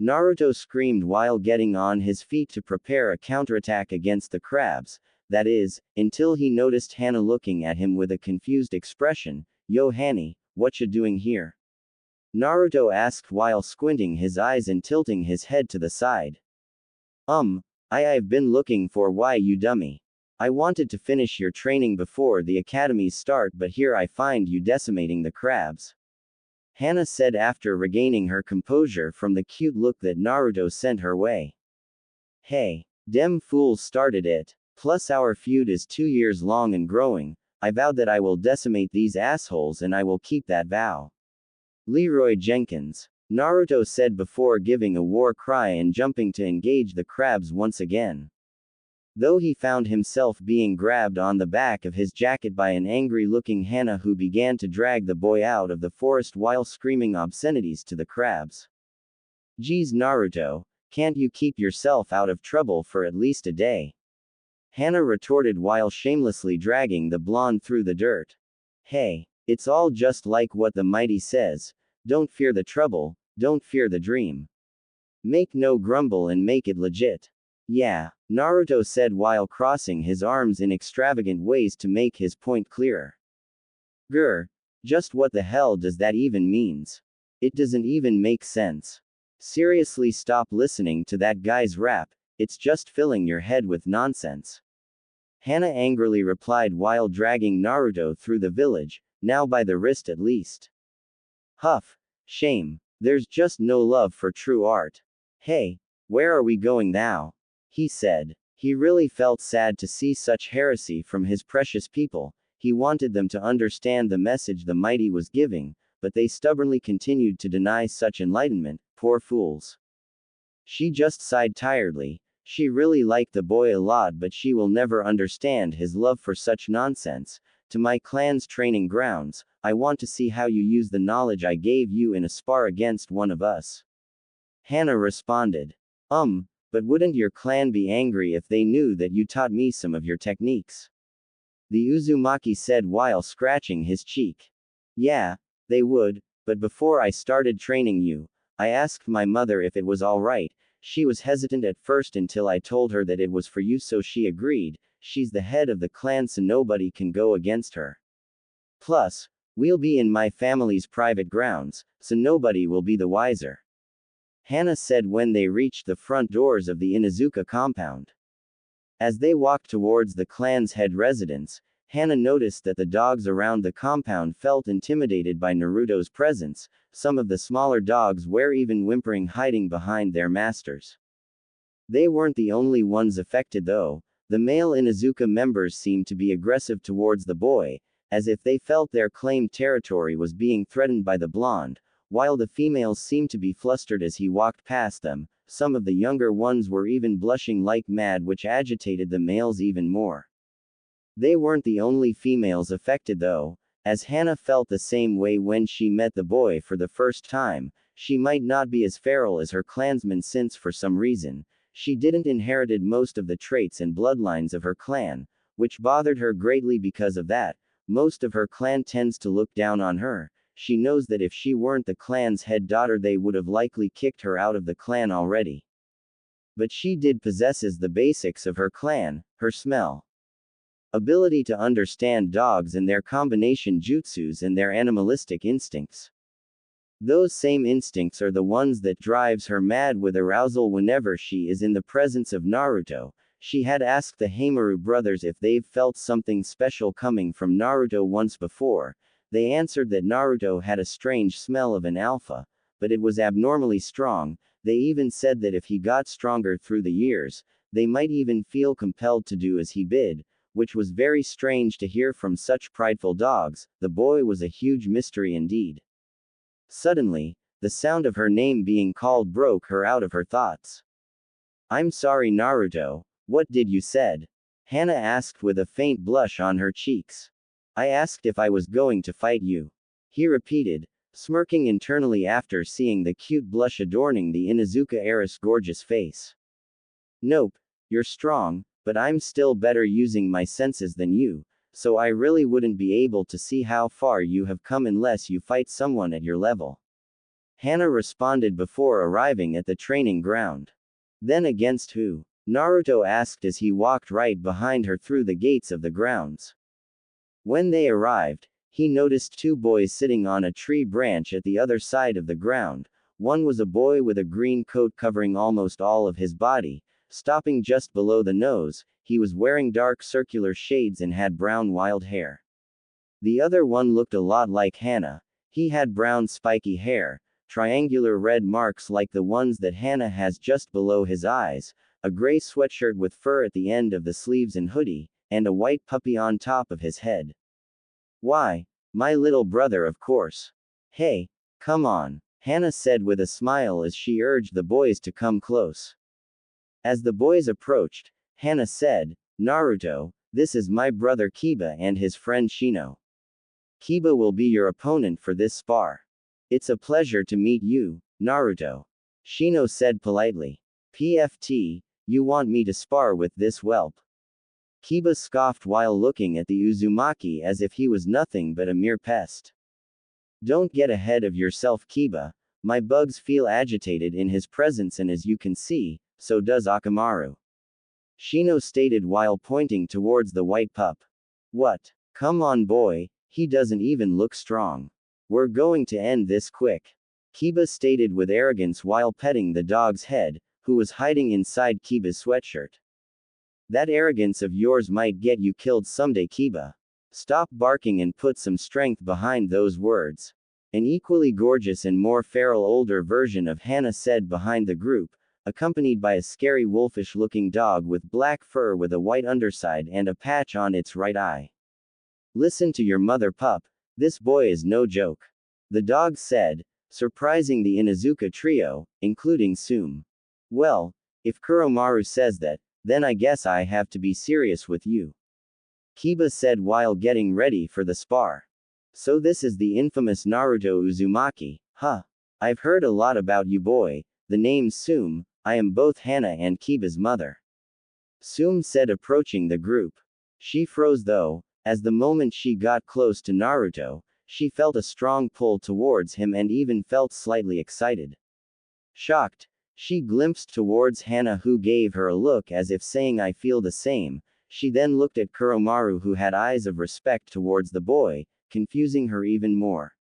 Naruto screamed while getting on his feet to prepare a counterattack against the crabs, that is, until he noticed Hana looking at him with a confused expression. Yo Hanny, what you doing here? Naruto asked while squinting his eyes and tilting his head to the side. I've been looking for why, you dummy. I wanted to finish your training before the academy's start, but here I find you decimating the crabs. Hana said after regaining her composure from the cute look that Naruto sent her way. Hey, dem fools started it. Plus our feud is 2 years long and growing. I vowed that I will decimate these assholes and I will keep that vow. Leroy Jenkins. Naruto said before giving a war cry and jumping to engage the crabs once again. Though he found himself being grabbed on the back of his jacket by an angry-looking Hana who began to drag the boy out of the forest while screaming obscenities to the crabs. Geez Naruto, can't you keep yourself out of trouble for at least a day? Hana retorted while shamelessly dragging the blonde through the dirt. Hey, it's all just like what the mighty says, don't fear the trouble, don't fear the dream. Make no grumble and make it legit. Yeah, Naruto said while crossing his arms in extravagant ways to make his point clearer. Grr, just what the hell does that even means? It doesn't even make sense. Seriously, stop listening to that guy's rap, it's just filling your head with nonsense. Hana angrily replied while dragging Naruto through the village, now by the wrist at least. Huff, shame, there's just no love for true art. Hey, where are we going now? He said. He really felt sad to see such heresy from his precious people. He wanted them to understand the message the mighty was giving, but they stubbornly continued to deny such enlightenment. Poor fools. She just sighed tiredly. She really liked the boy a lot, but she will never understand his love for such nonsense. To my clan's training grounds, I want to see how you use the knowledge I gave you in a spar against one of us. Hana responded. But wouldn't your clan be angry if they knew that you taught me some of your techniques? The Uzumaki said while scratching his cheek. Yeah, they would, but before I started training you, I asked my mother if it was alright. She was hesitant at first until I told her that it was for you, so she agreed. She's the head of the clan, so nobody can go against her. Plus, we'll be in my family's private grounds, so nobody will be the wiser. Hana said when they reached the front doors of the Inuzuka compound. As they walked towards the clan's head residence, Hana noticed that the dogs around the compound felt intimidated by Naruto's presence. Some of the smaller dogs were even whimpering, hiding behind their masters. They weren't the only ones affected though. The male Inuzuka members seemed to be aggressive towards the boy, as if they felt their claimed territory was being threatened by the blonde, while the females seemed to be flustered as he walked past them. Some of the younger ones were even blushing like mad, which agitated the males even more. They weren't the only females affected though, as Hana felt the same way when she met the boy for the first time. She might not be as feral as her clansmen since for some reason, she didn't inherited most of the traits and bloodlines of her clan, which bothered her greatly. Because of that, most of her clan tends to look down on her. She knows that if she weren't the clan's head daughter, they would have likely kicked her out of the clan already. But she did possesses the basics of her clan, her smell, ability to understand dogs and their combination jutsus, and their animalistic instincts. Those same instincts are the ones that drives her mad with arousal whenever she is in the presence of Naruto. She had asked the Heimaru brothers if they've felt something special coming from Naruto once before. They answered that Naruto had a strange smell of an alpha, but it was abnormally strong. They even said that if he got stronger through the years, they might even feel compelled to do as he bid, which was very strange to hear from such prideful dogs. The boy was a huge mystery indeed. Suddenly, the sound of her name being called broke her out of her thoughts. I'm sorry, Naruto, what did you said? Hana asked with a faint blush on her cheeks. I asked if I was going to fight you. He repeated, smirking internally after seeing the cute blush adorning the Inuzuka heiress' gorgeous face. Nope, you're strong, but I'm still better using my senses than you, so I really wouldn't be able to see how far you have come unless you fight someone at your level. Hana responded before arriving at the training ground. Then against who? Naruto asked as he walked right behind her through the gates of the grounds. When they arrived, he noticed two boys sitting on a tree branch at the other side of the ground. One was a boy with a green coat covering almost all of his body, stopping just below the nose. He was wearing dark circular shades and had brown wild hair. The other one looked a lot like Hana. He had brown spiky hair, triangular red marks like the ones that Hana has just below his eyes, a gray sweatshirt with fur at the end of the sleeves and hoodie, and a white puppy on top of his head. Why, my little brother, of course. Hey, come on, Hana said with a smile as she urged the boys to come close. As the boys approached, Hana said, Naruto, this is my brother Kiba and his friend Shino. Kiba will be your opponent for this spar. It's a pleasure to meet you, Naruto. Shino said politely. PFT, you want me to spar with this whelp? Kiba scoffed while looking at the Uzumaki as if he was nothing but a mere pest. Don't get ahead of yourself, Kiba. My bugs feel agitated in his presence, and as you can see, so does Akamaru. Shino stated while pointing towards the white pup. What? Come on, boy, he doesn't even look strong. We're going to end this quick. Kiba stated with arrogance while petting the dog's head, who was hiding inside Kiba's sweatshirt. That arrogance of yours might get you killed someday, Kiba. Stop barking and put some strength behind those words. An equally gorgeous and more feral older version of Hana said behind the group, accompanied by a scary wolfish-looking dog with black fur with a white underside and a patch on its right eye. "Listen to your mother, pup. This boy is no joke," the dog said, surprising the Inuzuka trio, including Sume. "Well, if Kuromaru says that, then I guess I have to be serious with you," Kiba said while getting ready for the spar. "So this is the infamous Naruto Uzumaki, huh? I've heard a lot about you, boy. The name's Sume. I am both Hana and Kiba's mother," Sume said, approaching the group. She froze though, as the moment she got close to Naruto, she felt a strong pull towards him and even felt slightly excited. Shocked, she glimpsed towards Hana, who gave her a look as if saying, "I feel the same." She then looked at Kuromaru, who had eyes of respect towards the boy, confusing her even more.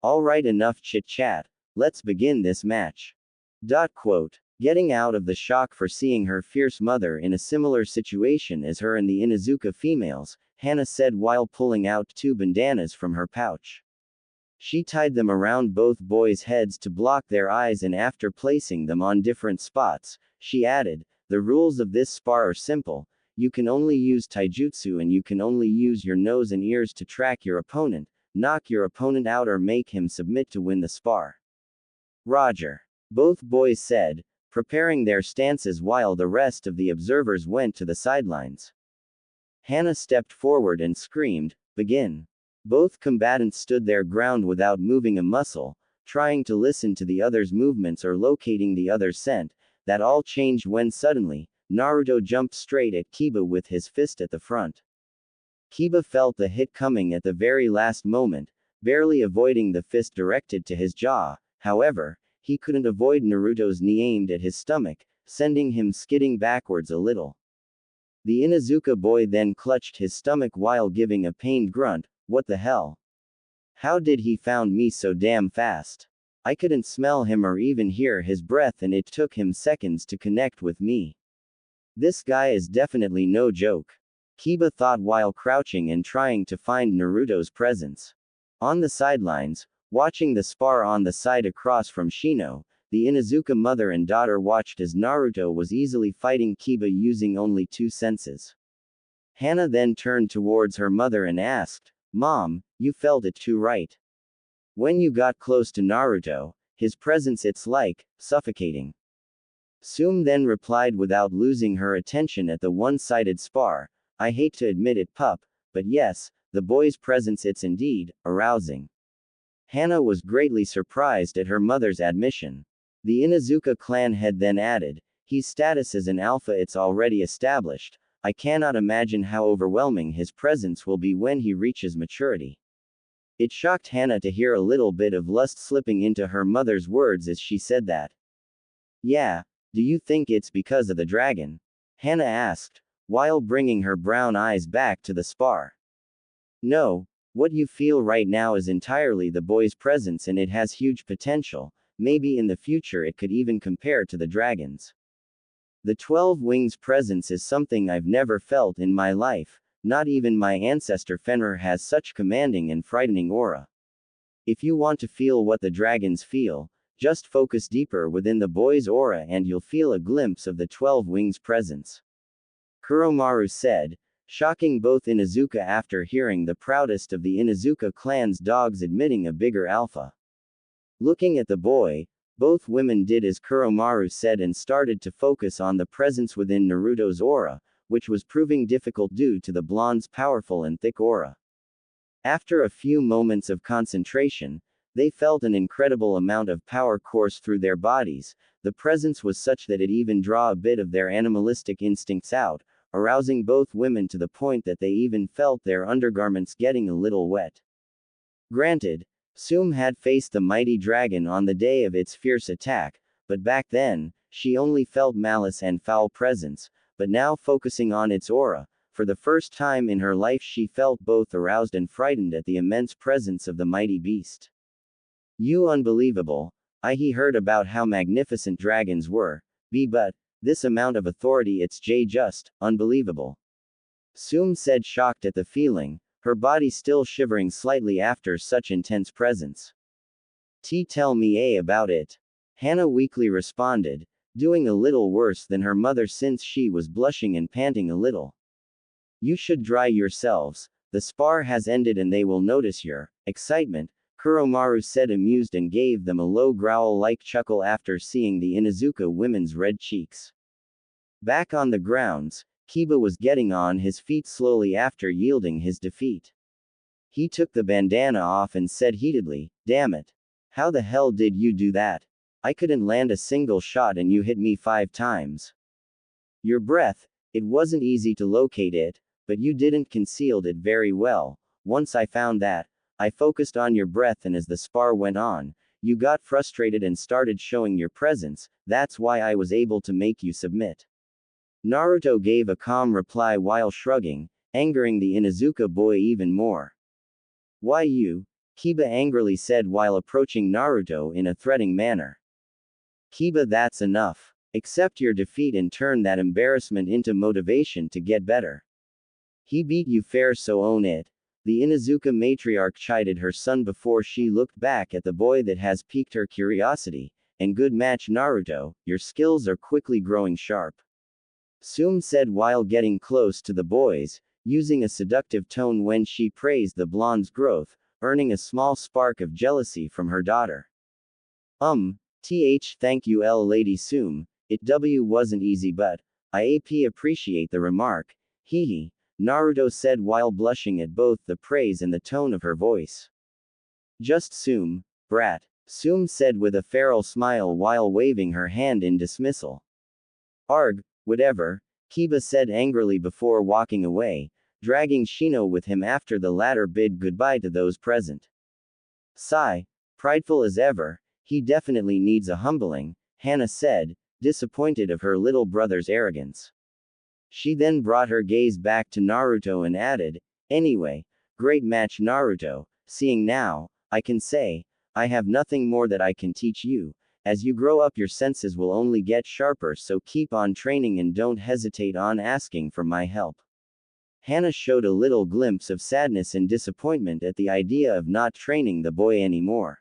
"Alright, enough chit-chat. Let's begin this match." Getting out of the shock for seeing her fierce mother in a similar situation as her and the Inuzuka females, Hana said while pulling out 2 bandanas from her pouch. She tied them around both boys' heads to block their eyes, and after placing them on different spots, she added, "The rules of this spar are simple. You can only use taijutsu and you can only use your nose and ears to track your opponent, knock your opponent out or make him submit to win the spar." "Roger," both boys said, preparing their stances while the rest of the observers went to the sidelines. Hana stepped forward and screamed, "Begin." Both combatants stood their ground without moving a muscle, trying to listen to the other's movements or locating the other's scent. That all changed when suddenly, Naruto jumped straight at Kiba with his fist at the front. Kiba felt the hit coming at the very last moment, barely avoiding the fist directed to his jaw. However, he couldn't avoid Naruto's knee aimed at his stomach, sending him skidding backwards a little. The Inuzuka boy then clutched his stomach while giving a pained grunt. "What the hell? How did he found me so damn fast? I couldn't smell him or even hear his breath, and it took him seconds to connect with me. This guy is definitely no joke," Kiba thought while crouching and trying to find Naruto's presence. On the sidelines, watching the spar on the side across from Shino, the Inuzuka mother and daughter watched as Naruto was easily fighting Kiba using only 2 senses. Hana then turned towards her mother and asked, "Mom, you felt it too, right? When you got close to Naruto, his presence, it's like suffocating." Sume then replied without losing her attention at the one-sided spar, "I hate to admit it, pup, but yes, the boy's presence, it's indeed arousing." Hana was greatly surprised at her mother's admission. The Inuzuka clan had then added, "His status as an alpha, it's already established. I cannot imagine how overwhelming his presence will be when he reaches maturity." It shocked Hana to hear a little bit of lust slipping into her mother's words as she said that. "Yeah, do you think it's because of the dragon?" Hana asked, while bringing her brown eyes back to the spar. "No, what you feel right now is entirely the boy's presence, and it has huge potential. Maybe in the future it could even compare to the dragon's. The 12 Wings presence is something I've never felt in my life. Not even my ancestor Fenrir has such commanding and frightening aura. If you want to feel what the dragons feel, just focus deeper within the boy's aura and you'll feel a glimpse of the 12 Wings presence," Kuromaru said, shocking both Inuzuka after hearing the proudest of the Inuzuka clan's dogs admitting a bigger alpha. Looking at the boy, both women did as Kuromaru said and started to focus on the presence within Naruto's aura, which was proving difficult due to the blonde's powerful and thick aura. After a few moments of concentration, they felt an incredible amount of power course through their bodies. The presence was such that it even drew a bit of their animalistic instincts out, arousing both women to the point that they even felt their undergarments getting a little wet. Granted, Sume had faced the mighty dragon on the day of its fierce attack, but back then, she only felt malice and foul presence, but now focusing on its aura, for the first time in her life she felt both aroused and frightened at the immense presence of the mighty beast. "You unbelievable. He heard about how magnificent dragons were, but this amount of authority, it's just unbelievable," Sume said, shocked at the feeling, her body still shivering slightly after such intense presence. "Tell me about it," Hana weakly responded, doing a little worse than her mother since she was blushing and panting a little. You should dry yourselves. The spar has ended and they will notice your excitement, Kuromaru said, amused, and gave them a low growl-like chuckle after seeing the Inuzuka women's red cheeks. Back on the grounds, Kiba was getting on his feet slowly after yielding his defeat. He took the bandana off and said heatedly, "Damn it. How the hell did you do that? I couldn't land a single shot and you hit me 5 times. Your breath, it wasn't easy to locate it, but you didn't concealed it very well. Once I found that, I focused on your breath, and as the spar went on, you got frustrated and started showing your presence. That's why I was able to make you submit." Naruto gave a calm reply while shrugging, angering the Inuzuka boy even more. "Why you?" Kiba angrily said while approaching Naruto in a threatening manner. "Kiba, that's enough. Accept your defeat and turn that embarrassment into motivation to get better. He beat you fair, so own it." The Inuzuka matriarch chided her son before she looked back at the boy that has piqued her curiosity. "And good match, Naruto, your skills are quickly growing sharp," Sume said while getting close to the boys, using a seductive tone when she praised the blonde's growth, earning a small spark of jealousy from her daughter. Thank you, Lady Sume. It wasn't easy, but I appreciate the remark. Hehe, Naruto said while blushing at both the praise and the tone of her voice. "Just Sume, brat," Sume said with a feral smile while waving her hand in dismissal. "Arg, whatever," Kiba said angrily before walking away, dragging Shino with him after the latter bid goodbye to those present. Sigh, prideful as ever, he definitely needs a humbling, Hana said, disappointed of her little brother's arrogance. She then brought her gaze back to Naruto and added, "Anyway, great match, Naruto. Seeing now, I can say, I have nothing more that I can teach you. As you grow up, your senses will only get sharper, so keep on training and don't hesitate on asking for my help." Hana showed a little glimpse of sadness and disappointment at the idea of not training the boy anymore.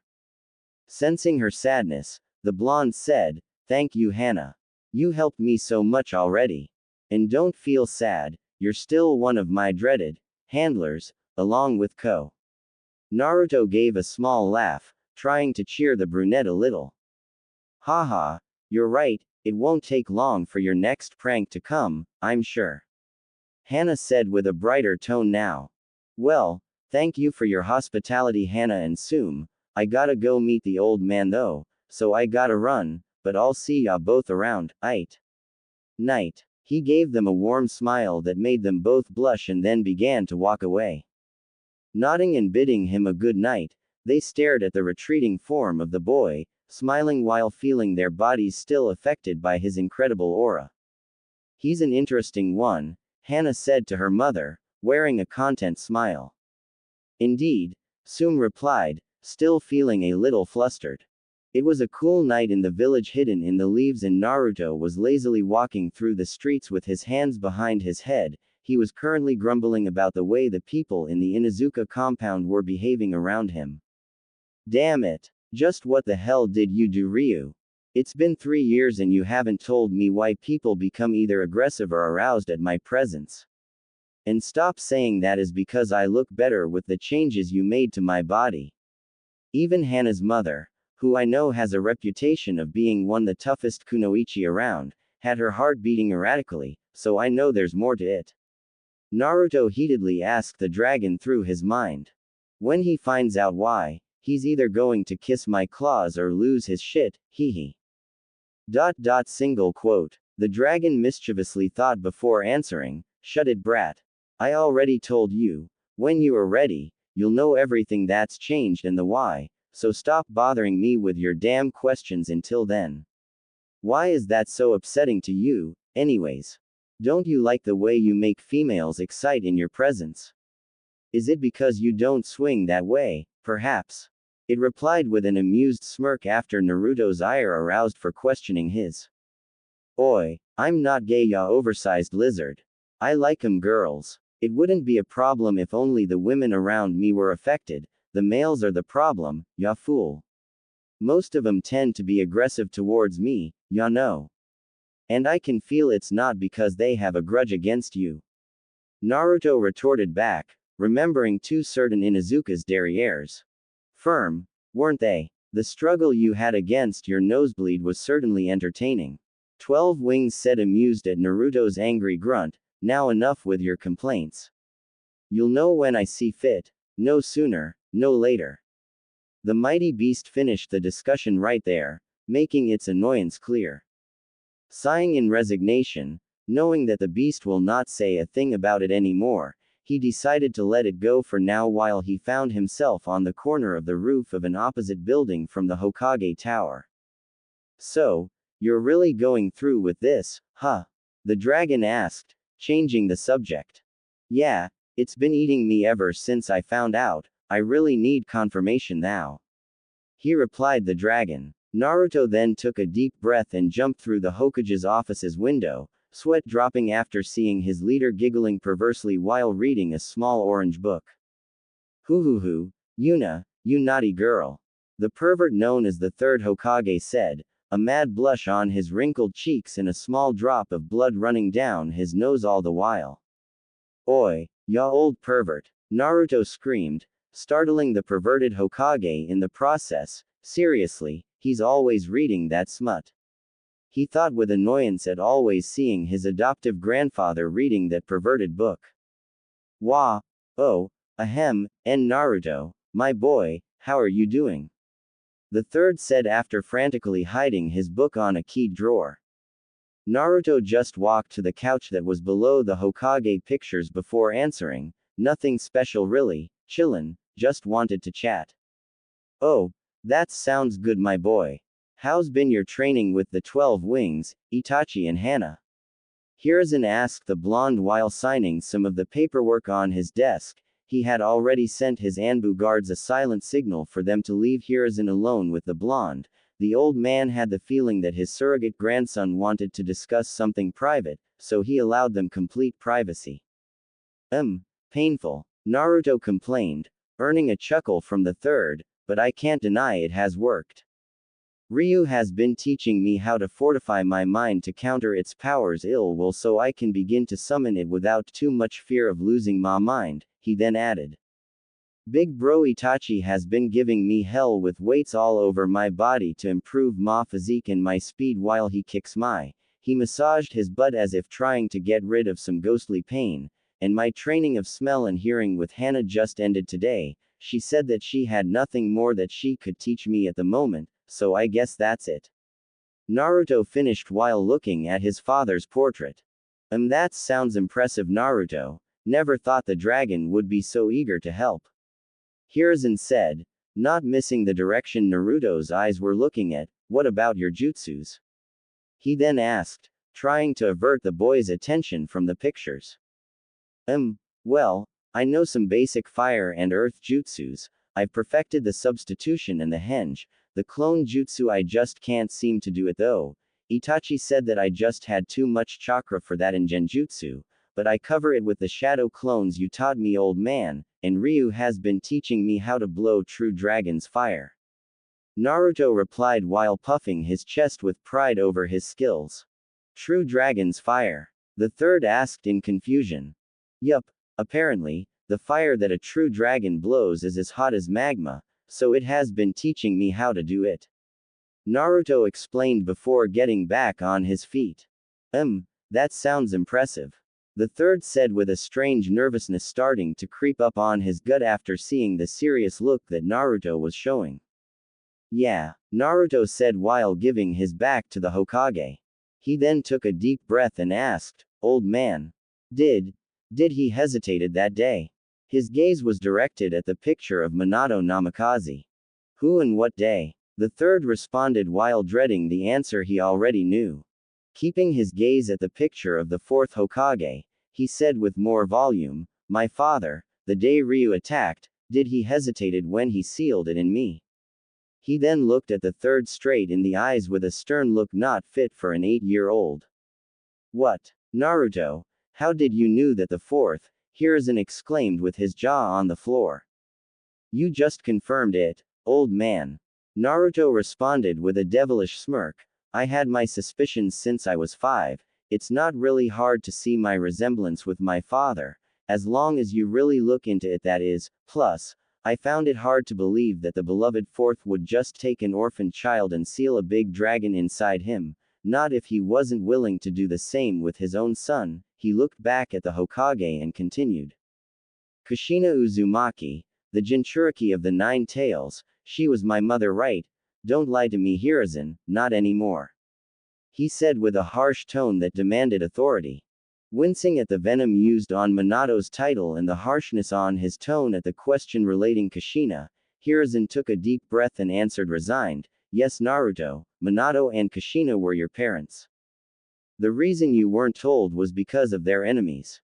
Sensing her sadness, the blonde said, "Thank you, Hana. You helped me so much already. And don't feel sad, you're still one of my dreaded handlers, along with Ko." Naruto gave a small laugh, trying to cheer the brunette a little. "Haha, you're right, it won't take long for your next prank to come, I'm sure," Hana said with a brighter tone now. "Well, thank you for your hospitality, Hana and Sume. I gotta go meet the old man though, so I gotta run, but I'll see ya both around, aight. Night." He gave them a warm smile that made them both blush and then began to walk away. Nodding and bidding him a good night, they stared at the retreating form of the boy, smiling while feeling their bodies still affected by his incredible aura. "He's an interesting one," Hana said to her mother, wearing a content smile. "Indeed," Sume replied, still feeling a little flustered. It was a cool night in the village hidden in the leaves, and Naruto was lazily walking through the streets with his hands behind his head. He was currently grumbling about the way the people in the Inuzuka compound were behaving around him. "Damn it. Just what the hell did you do, Ryu? It's been 3 years and you haven't told me why people become either aggressive or aroused at my presence. And stop saying that is because I look better with the changes you made to my body." Even Hana's mother, who I know has a reputation of being one the toughest kunoichi around, had her heart beating erratically, so I know there's more to it. Naruto heatedly asked the dragon through his mind. "When he finds out why, he's either going to kiss my claws or lose his shit, hehe. Single quote. The dragon mischievously thought before answering, "Shut it, brat. I already told you. When you are ready, you'll know everything that's changed and the why, so stop bothering me with your damn questions until then. Why is that so upsetting to you, anyways? Don't you like the way you make females excite in your presence? Is it because you don't swing that way, perhaps?" It replied with an amused smirk after Naruto's ire aroused for questioning his. "Oi, I'm not gay, ya oversized lizard. I like 'em girls. It wouldn't be a problem if only the women around me were affected. The males are the problem, ya fool. Most of 'em tend to be aggressive towards me, ya know." And I can feel it's not because they have a grudge against you. Naruto retorted back, remembering two certain Inuzuka's derrieres. Firm, weren't they? The struggle you had against your nosebleed was certainly entertaining. 12 Wings said, amused at Naruto's angry grunt. Now enough with your complaints. You'll know when I see fit, no sooner, no later. The mighty beast finished the discussion right there, making its annoyance clear. Sighing in resignation, knowing that the beast will not say a thing about it anymore, he decided to let it go for now while he found himself on the corner of the roof of an opposite building from the Hokage Tower. So, you're really going through with this, huh? The dragon asked, changing the subject. Yeah, it's been eating me ever since I found out. I really need confirmation now. He replied, the dragon. Naruto then took a deep breath and jumped through the Hokage's office's window, sweat dropping after seeing his leader giggling perversely while reading a small orange book. Hoo, Yuna, you naughty girl. The pervert known as the third Hokage said, a mad blush on his wrinkled cheeks and a small drop of blood running down his nose all the while. Oi, ya old pervert, Naruto screamed, startling the perverted Hokage in the process. Seriously, he's always reading that smut. He thought with annoyance at always seeing his adoptive grandfather reading that perverted book. Wah, oh, ahem, and Naruto, my boy, how are you doing? The third said after frantically hiding his book on a keyed drawer. Naruto just walked to the couch that was below the Hokage pictures before answering, nothing special really, chillin', just wanted to chat. Oh, that sounds good, my boy. How's been your training with the 12 Wings, Itachi and Hana? Hiruzen asked the blonde while signing some of the paperwork on his desk. He had already sent his Anbu guards a silent signal for them to leave Hiruzen alone with the blonde. The old man had the feeling that his surrogate grandson wanted to discuss something private, so he allowed them complete privacy. Painful, Naruto complained, earning a chuckle from the third, but I can't deny it has worked. Ryu has been teaching me how to fortify my mind to counter its power's ill will so I can begin to summon it without too much fear of losing my mind, he then added. Big bro Itachi has been giving me hell with weights all over my body to improve my physique and my speed while he kicks he massaged his butt as if trying to get rid of some ghostly pain, and my training of smell and hearing with Hana just ended today. She said that she had nothing more that she could teach me at the moment, so I guess that's it. Naruto finished while looking at his father's portrait. That sounds impressive, Naruto. Never thought the dragon would be so eager to help. Hiruzen said, not missing the direction Naruto's eyes were looking at. What about your jutsus? He then asked, trying to avert the boy's attention from the pictures. Well, I know some basic fire and earth jutsus. I've perfected the substitution and the henge. The clone jutsu I just can't seem to do it though. Itachi said that I just had too much chakra for that in genjutsu, but I cover it with the shadow clones you taught me, old man, and Ryu has been teaching me how to blow true dragon's fire. Naruto replied while puffing his chest with pride over his skills. True dragon's fire? The third asked in confusion. Yup, apparently, the fire that a true dragon blows is as hot as magma, so it has been teaching me how to do it. Naruto explained before getting back on his feet. That sounds impressive. The third said with a strange nervousness starting to creep up on his gut after seeing the serious look that Naruto was showing. Yeah, Naruto said while giving his back to the Hokage. He then took a deep breath and asked, old man. Did he hesitated that day? His gaze was directed at the picture of Minato Namikaze. Who and what day? The third responded while dreading the answer he already knew. Keeping his gaze at the picture of the fourth Hokage, he said with more volume, my father, the day Ryu attacked, did he hesitated when he sealed it in me. He then looked at the third straight in the eyes with a stern look not fit for an 8-year-old. What? Naruto, how did you knew that the fourth? Hiruzen exclaimed with his jaw on the floor. You just confirmed it, old man. Naruto responded with a devilish smirk. I had my suspicions since I was 5. It's not really hard to see my resemblance with my father, as long as you really look into it, that is. Plus, I found it hard to believe that the beloved fourth would just take an orphaned child and seal a big dragon inside him, not if he wasn't willing to do the same with his own son. He looked back at the Hokage and continued. Kushina Uzumaki, the Jinchuriki of the 9 tails, she was my mother, right? Don't lie to me, Hiruzen, not anymore. He said with a harsh tone that demanded authority. Wincing at the venom used on Minato's title and the harshness on his tone at the question relating Kushina, Hiruzen took a deep breath and answered resigned, yes Naruto, Minato and Kushina were your parents. The reason you weren't told was because of their enemies.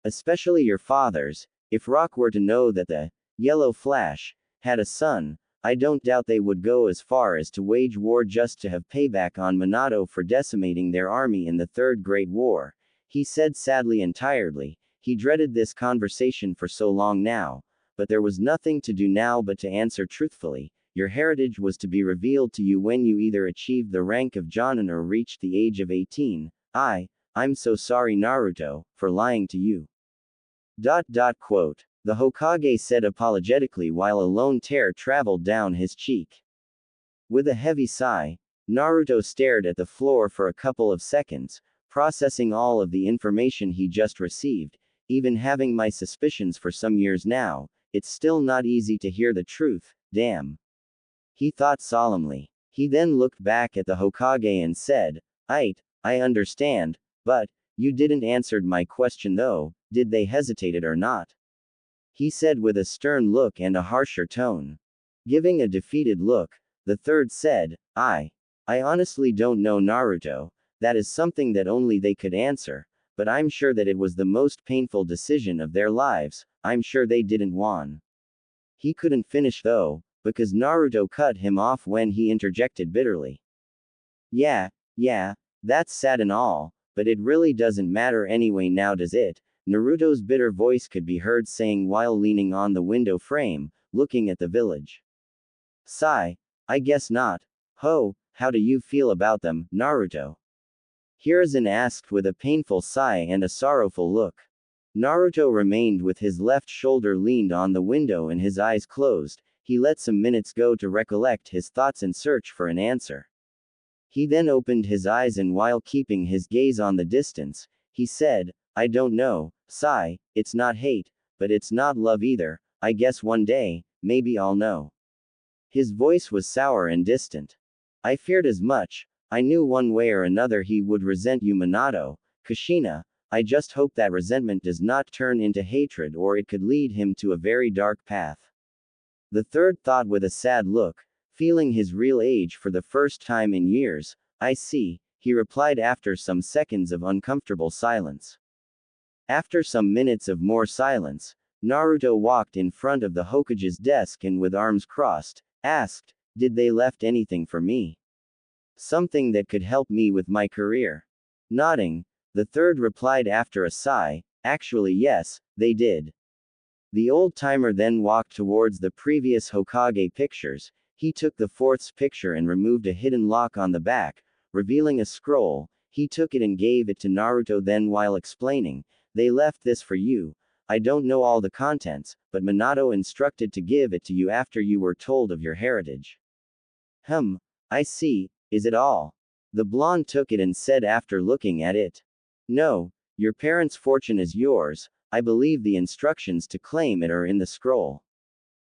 Especially your father's. If Rock were to know that the Yellow Flash had a son, I don't doubt they would go as far as to wage war just to have payback on Minato for decimating their army in the Third Great War. He said sadly and tiredly. He dreaded this conversation for so long now, but there was nothing to do now but to answer truthfully. Your heritage was to be revealed to you when you either achieved the rank of Jonin or reached the age of 18. I'm so sorry Naruto, for lying to you. Quote. The Hokage said apologetically while a lone tear traveled down his cheek. With a heavy sigh, Naruto stared at the floor for a couple of seconds, processing all of the information he just received. Even having my suspicions for some years now, it's still not easy to hear the truth, damn. He thought solemnly. He then looked back at the Hokage and said, I understand, but, you didn't answer my question though, did they hesitated or not? He said with a stern look and a harsher tone. Giving a defeated look, the third said, I honestly don't know Naruto, that is something that only they could answer, but I'm sure that it was the most painful decision of their lives. I'm sure they didn't want. He couldn't finish though, because Naruto cut him off when he interjected bitterly. Yeah, that's sad and all, but it really doesn't matter anyway now, does it? Naruto's bitter voice could be heard saying while leaning on the window frame, looking at the village. Sigh, I guess not. Ho, how do you feel about them, Naruto? Hiruzen asked with a painful sigh and a sorrowful look. Naruto remained with his left shoulder leaned on the window and his eyes closed. He let some minutes go to recollect his thoughts and search for an answer. He then opened his eyes and while keeping his gaze on the distance, he said, I don't know, Sai, it's not hate, but it's not love either. I guess one day, maybe I'll know. His voice was sour and distant. I feared as much. I knew one way or another he would resent you, Minato, Kushina. I just hope that resentment does not turn into hatred or it could lead him to a very dark path. The third thought with a sad look, feeling his real age for the first time in years. I see, he replied after some seconds of uncomfortable silence. After some minutes of more silence, Naruto walked in front of the Hokage's desk and with arms crossed, asked, did they left anything for me? Something that could help me with my career? Nodding, the third replied after a sigh, actually yes, they did. The old-timer then walked towards the previous Hokage pictures. He took the fourth's picture and removed a hidden lock on the back, revealing a scroll. He took it and gave it to Naruto then while explaining, they left this for you. I don't know all the contents, but Minato instructed to give it to you after you were told of your heritage. I see, is it all? The blonde took it and said after looking at it. No, your parents' fortune is yours. I believe the instructions to claim it are in the scroll.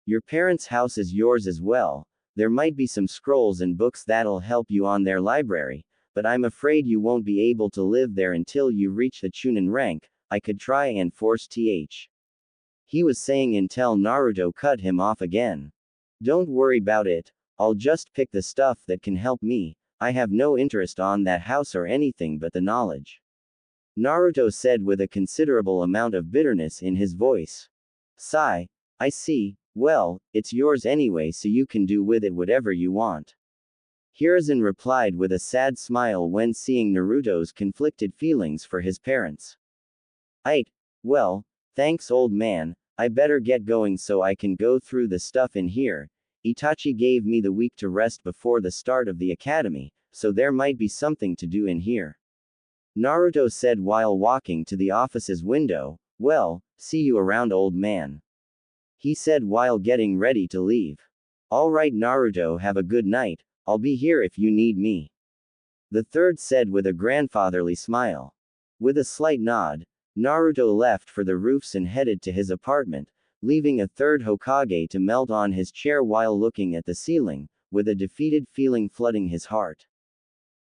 Your parents' house is yours as well. There might be some scrolls and books that'll help you on their library, but I'm afraid you won't be able to live there until you reach the Chunin rank. I could try and force Th. He was saying until Naruto cut him off again. Don't worry about it. I'll just pick the stuff that can help me. I have no interest on that house or anything but the knowledge. Naruto said with a considerable amount of bitterness in his voice. Sigh. I see, well, it's yours anyway so you can do with it whatever you want. Hiruzen replied with a sad smile when seeing Naruto's conflicted feelings for his parents. Well, thanks old man, I better get going so I can go through the stuff in here. Itachi gave me the week to rest before the start of the academy, so there might be something to do in here. Naruto said while walking to the office's window. Well, see you around, old man. He said while getting ready to leave. Alright Naruto, have a good night, I'll be here if you need me. The third said with a grandfatherly smile. With a slight nod, Naruto left for the roofs and headed to his apartment, leaving a third Hokage to melt on his chair while looking at the ceiling, with a defeated feeling flooding his heart.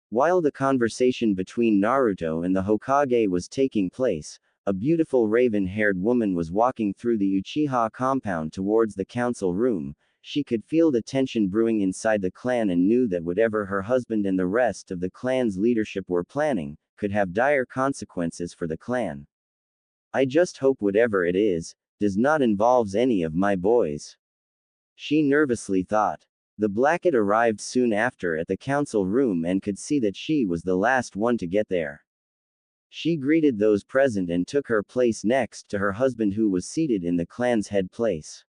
While the conversation between Naruto and the Hokage was taking place, a beautiful raven-haired woman was walking through the Uchiha compound towards the council room. She could feel the tension brewing inside the clan and knew that whatever her husband and the rest of the clan's leadership were planning, could have dire consequences for the clan. I just hope whatever it is, does not involve any of my boys. She nervously thought. The Blackett arrived soon after at the council room and could see that she was the last one to get there. She greeted those present and took her place next to her husband, who was seated in the clan's head place.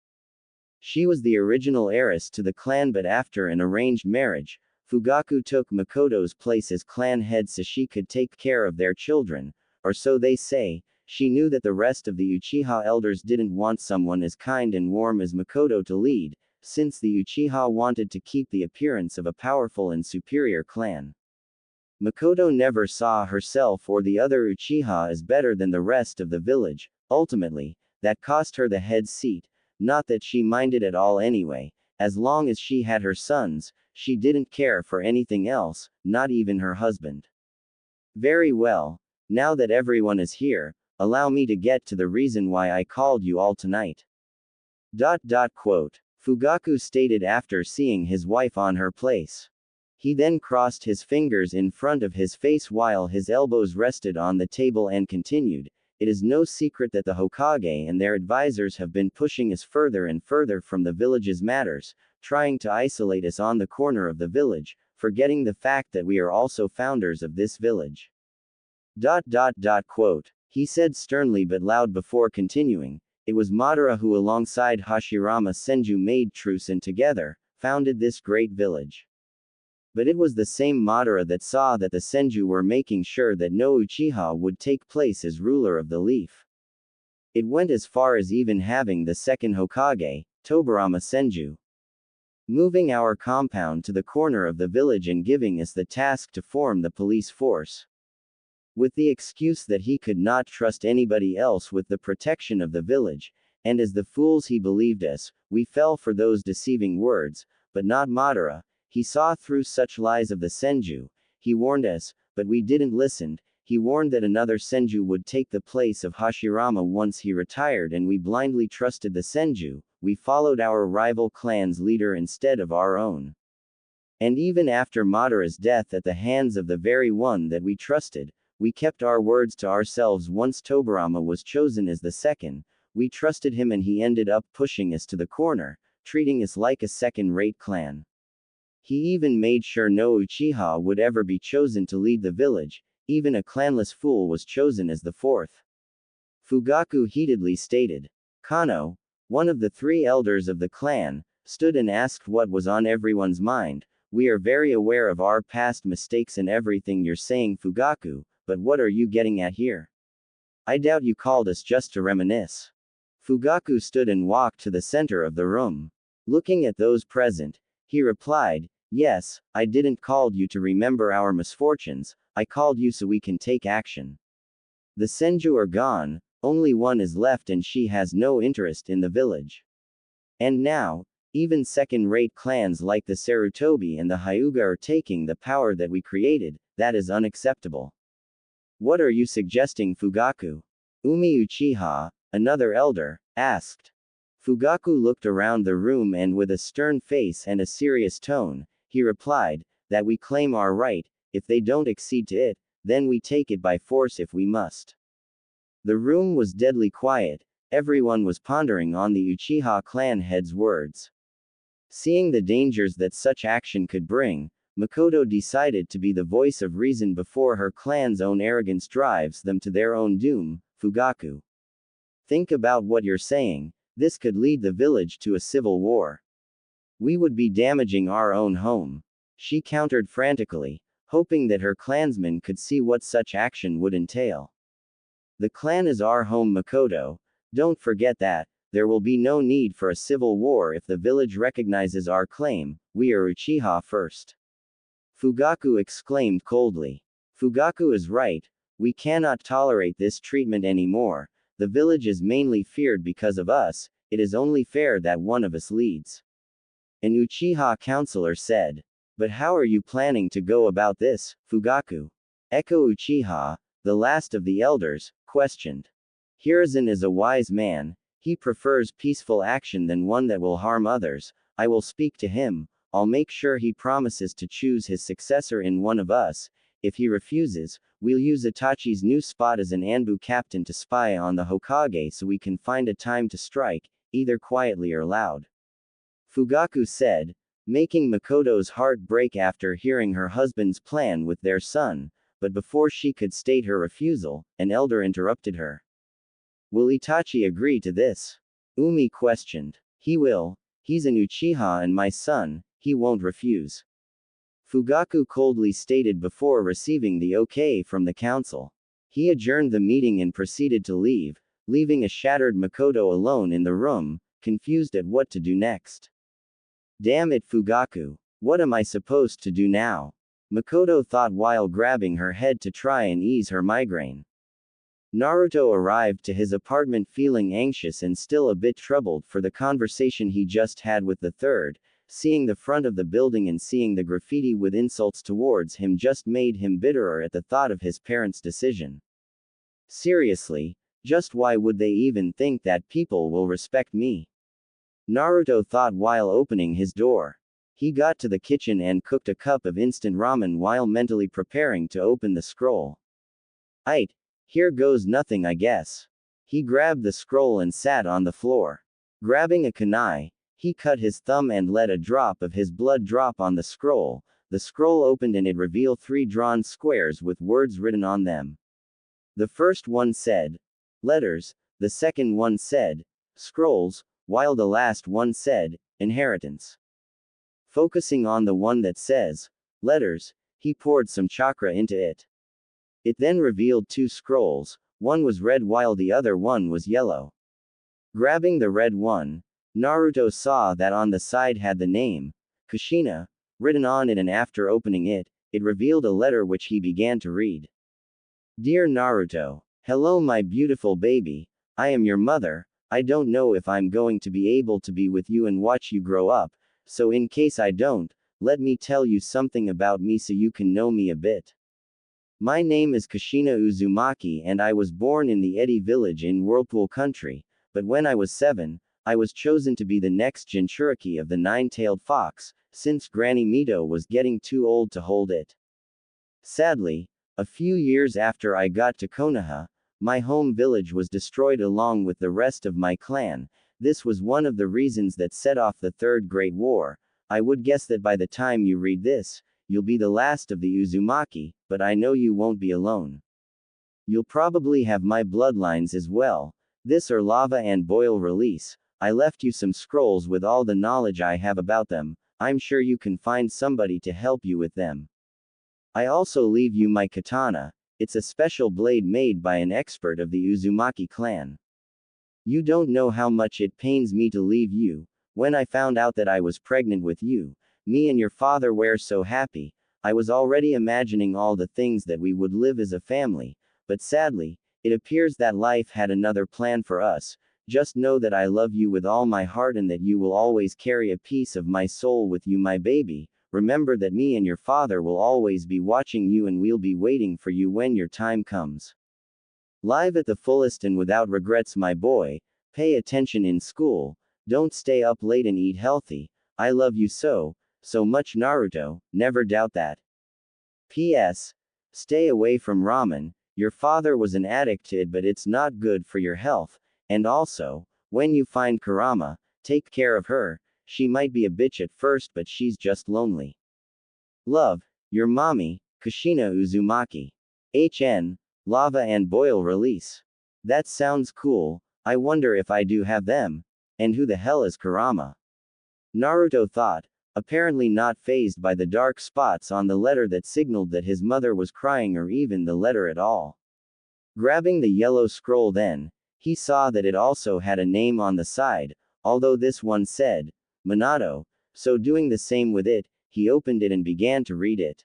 She was the original heiress to the clan, but after an arranged marriage, Fugaku took Makoto's place as clan head so she could take care of their children, or so they say. She knew that the rest of the Uchiha elders didn't want someone as kind and warm as Makoto to lead, since the Uchiha wanted to keep the appearance of a powerful and superior clan. Makoto never saw herself or the other Uchiha as better than the rest of the village. Ultimately, that cost her the head seat, not that she minded at all anyway. As long as she had her sons, she didn't care for anything else, not even her husband. Very well, now that everyone is here, allow me to get to the reason why I called you all tonight. Quote. Fugaku stated after seeing his wife on her place. He then crossed his fingers in front of his face while his elbows rested on the table and continued. It is no secret that the Hokage and their advisors have been pushing us further and further from the village's matters, trying to isolate us on the corner of the village, forgetting the fact that we are also founders of this village. Quote. He said sternly but loud before continuing. It was Madara who alongside Hashirama Senju made truce and together, founded this great village. But it was the same Madara that saw that the Senju were making sure that no Uchiha would take place as ruler of the Leaf. It went as far as even having the second Hokage, Tobirama Senju, moving our compound to the corner of the village and giving us the task to form the police force. With the excuse that he could not trust anybody else with the protection of the village, and as the fools he believed us, we fell for those deceiving words, but not Madara. He saw through such lies of the Senju. He warned us, but we didn't listen. He warned that another Senju would take the place of Hashirama once he retired, and we blindly trusted the Senju. We followed our rival clan's leader instead of our own. And even after Madara's death at the hands of the very one that we trusted, we kept our words to ourselves. Once Tobirama was chosen as the second, we trusted him and he ended up pushing us to the corner, treating us like a second-rate clan. He even made sure no Uchiha would ever be chosen to lead the village. Even a clanless fool was chosen as the fourth. Fugaku heatedly stated. Kano, one of the three elders of the clan, stood and asked what was on everyone's mind. We are very aware of our past mistakes and everything you're saying, Fugaku, but what are you getting at here? I doubt you called us just to reminisce. Fugaku stood and walked to the center of the room. Looking at those present, he replied, yes, I didn't call you to remember our misfortunes, I called you so we can take action. The Senju are gone, only one is left and she has no interest in the village. And now, even second-rate clans like the Sarutobi and the Hyuga are taking the power that we created. That is unacceptable. What are you suggesting, Fugaku? Umi Uchiha, another elder, asked. Fugaku looked around the room and with a stern face and a serious tone, he replied, that we claim our right. If they don't accede to it, then we take it by force if we must. The room was deadly quiet. Everyone was pondering on the Uchiha clan head's words. Seeing the dangers that such action could bring, Makoto decided to be the voice of reason before her clan's own arrogance drives them to their own doom. Fugaku, think about what you're saying. This could lead the village to a civil war. We would be damaging our own home. She countered frantically. hoping that her clansmen could see what such action would entail. The clan is our home, Makoto. Don't forget that. There will be no need for a civil war if the village recognizes our claim. We are Uchiha first. Fugaku exclaimed coldly. Fugaku is right. We cannot tolerate this treatment anymore. The village is mainly feared because of us. It is only fair that one of us leads. An Uchiha counselor said. But how are you planning to go about this, Fugaku? Eko Uchiha, the last of the elders, questioned. Hiruzen is a wise man. He prefers peaceful action than one that will harm others. I will speak to him. I'll make sure he promises to choose his successor in one of us. If he refuses, we'll use Itachi's new spot as an Anbu captain to spy on the Hokage so we can find a time to strike, either quietly or loud. Fugaku said, making Makoto's heart break after hearing her husband's plan with their son, but before she could state her refusal, an elder interrupted her. Will Itachi agree to this? Umi questioned. He will. He's an Uchiha and my son, he won't refuse. Fugaku coldly stated before receiving the okay from the council. He adjourned the meeting and proceeded to leave, leaving a shattered Makoto alone in the room, confused at what to do next. Damn it, Fugaku. What am I supposed to do now? Makoto thought while grabbing her head to try and ease her migraine. Naruto arrived to his apartment feeling anxious and still a bit troubled for the conversation he just had with the third. Seeing the front of the building and seeing the graffiti with insults towards him just made him bitterer at the thought of his parents' decision. Seriously, just why would they even think that people will respect me? Naruto thought while opening his door. He got to the kitchen and cooked a cup of instant ramen while mentally preparing to open the scroll. Aight. Here goes nothing, I guess. He grabbed the scroll and sat on the floor. Grabbing a kunai, he cut his thumb and let a drop of his blood drop on the scroll. The scroll opened and it revealed 3 drawn squares with words written on them. The first one said, letters, the second one said, scrolls, while the last one said, inheritance. Focusing on the one that says, letters, he poured some chakra into it. It then revealed 2 scrolls, one was red while the other one was yellow. Grabbing the red one, Naruto saw that on the side had the name, Kushina, written on it, and after opening it, it revealed a letter which he began to read. Dear Naruto, hello my beautiful baby, I am your mother. I don't know if I'm going to be able to be with you and watch you grow up, so in case I don't, let me tell you something about me so you can know me a bit. My name is Kushina Uzumaki and I was born in the Edi village in Whirlpool country, but when I was 7, I was chosen to be the next Jinchuriki of the 9-tailed fox, since Granny Mito was getting too old to hold it. Sadly, a few years after I got to Konoha, my home village was destroyed along with the rest of my clan. This was one of the reasons that set off the Third Great War. I would guess that by the time you read this, you'll be the last of the Uzumaki, but I know you won't be alone. You'll probably have my bloodlines as well. This or lava and boil release. I left you some scrolls with all the knowledge I have about them. I'm sure you can find somebody to help you with them. I also leave you my katana. It's a special blade made by an expert of the Uzumaki clan. You don't know how much it pains me to leave you. When I found out that I was pregnant with you, me and your father were so happy. I was already imagining all the things that we would live as a family, but sadly, it appears that life had another plan for us. Just know that I love you with all my heart and that you will always carry a piece of my soul with you, my baby. Remember that me and your father will always be watching you and we'll be waiting for you when your time comes. Live at the fullest and without regrets, my boy. Pay attention in school. Don't stay up late and eat healthy. I love you so much, Naruto, never doubt that. P.S. Stay away from ramen. Your father was an addict to it, but it's not good for your health. And also, when you find Kurama, take care of her. She might be a bitch at first, but she's just lonely. Love, your mommy, Kushina Uzumaki. HN, lava and boil release. That sounds cool. I wonder if I do have them. And who the hell is Kurama? Naruto thought. apparently not fazed by the dark spots on the letter that signaled that his mother was crying or even the letter at all. Grabbing the yellow scroll then, he saw that it also had a name on the side, although this one said, Minato, so doing the same with it, he opened it and began to read it.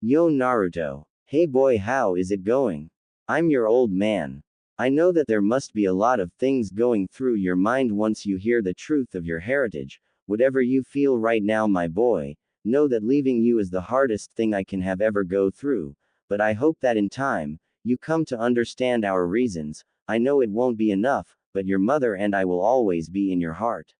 Yo Naruto. Hey boy, how is it going? I'm your old man. I know that there must be a lot of things going through your mind once you hear the truth of your heritage. Whatever you feel right now, my boy, know that leaving you is the hardest thing I can have ever go through, but I hope that in time, you come to understand our reasons. I know it won't be enough, but your mother and I will always be in your heart.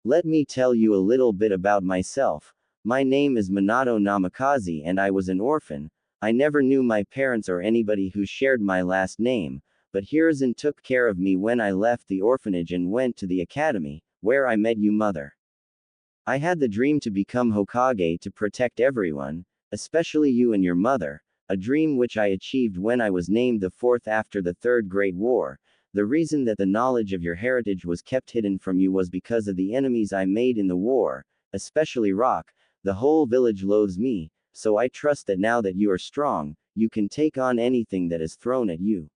Let me tell you a little bit about myself. My name is Minato Namikaze and I was an orphan. I never knew my parents or anybody who shared my last name, but Hiruzen took care of me when I left the orphanage and went to the academy, where I met you, mother. I had the dream to become Hokage to protect everyone, especially you and your mother, a dream which I achieved when I was named the fourth after the Third Great War. The reason that the knowledge of your heritage was kept hidden from you was because of the enemies I made in the war, especially Rock. The whole village loathes me, so I trust that now that you are strong, you can take on anything that is thrown at you.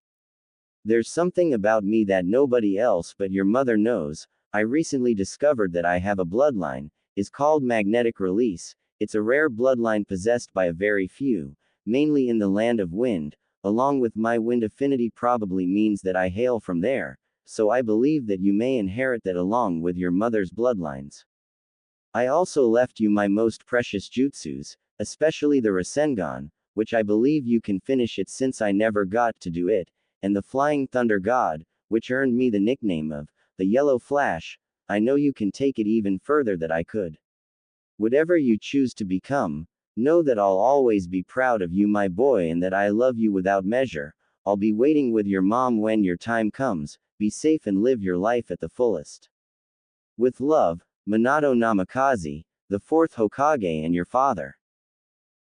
There's something about me that nobody else but your mother knows. I recently discovered that I have a bloodline, is called magnetic release. It's a rare bloodline possessed by a very few, mainly in the land of wind. Along with my wind affinity probably means that I hail from there, so I believe that you may inherit that along with your mother's bloodlines. I also left you my most precious jutsus, especially the Rasengan, which I believe you can finish it since I never got to do it, and the Flying Thunder God, which earned me the nickname of the Yellow Flash. I know you can take it even further that I could. Whatever you choose to become, know that I'll always be proud of you, my boy, and that I love you without measure. I'll be waiting with your mom when your time comes. Be safe and live your life at the fullest. With love, Minato Namikaze, the fourth Hokage and your father.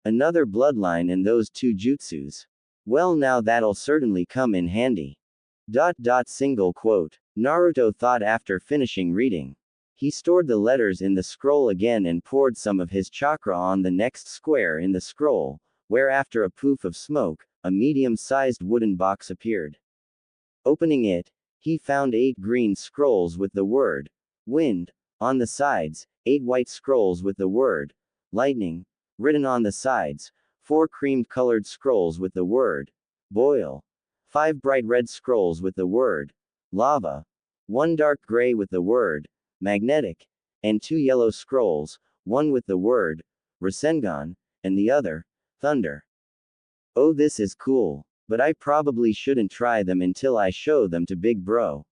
Another bloodline and those two jutsus. Well, now that'll certainly come in handy. Single quote. Naruto thought after finishing reading. He stored the letters in the scroll again and poured some of his chakra on the next square in the scroll, where after a poof of smoke, a medium-sized wooden box appeared. Opening it, he found 8 green scrolls with the word, wind, on the sides, 8 white scrolls with the word, lightning, written on the sides, 4 cream-colored scrolls with the word, boil, 5 bright red scrolls with the word, lava, 1 dark gray with the word, magnetic, and 2 yellow scrolls, one with the word, Rasengan, and the other, thunder. Oh, this is cool, but I probably shouldn't try them until I show them to Big Bro.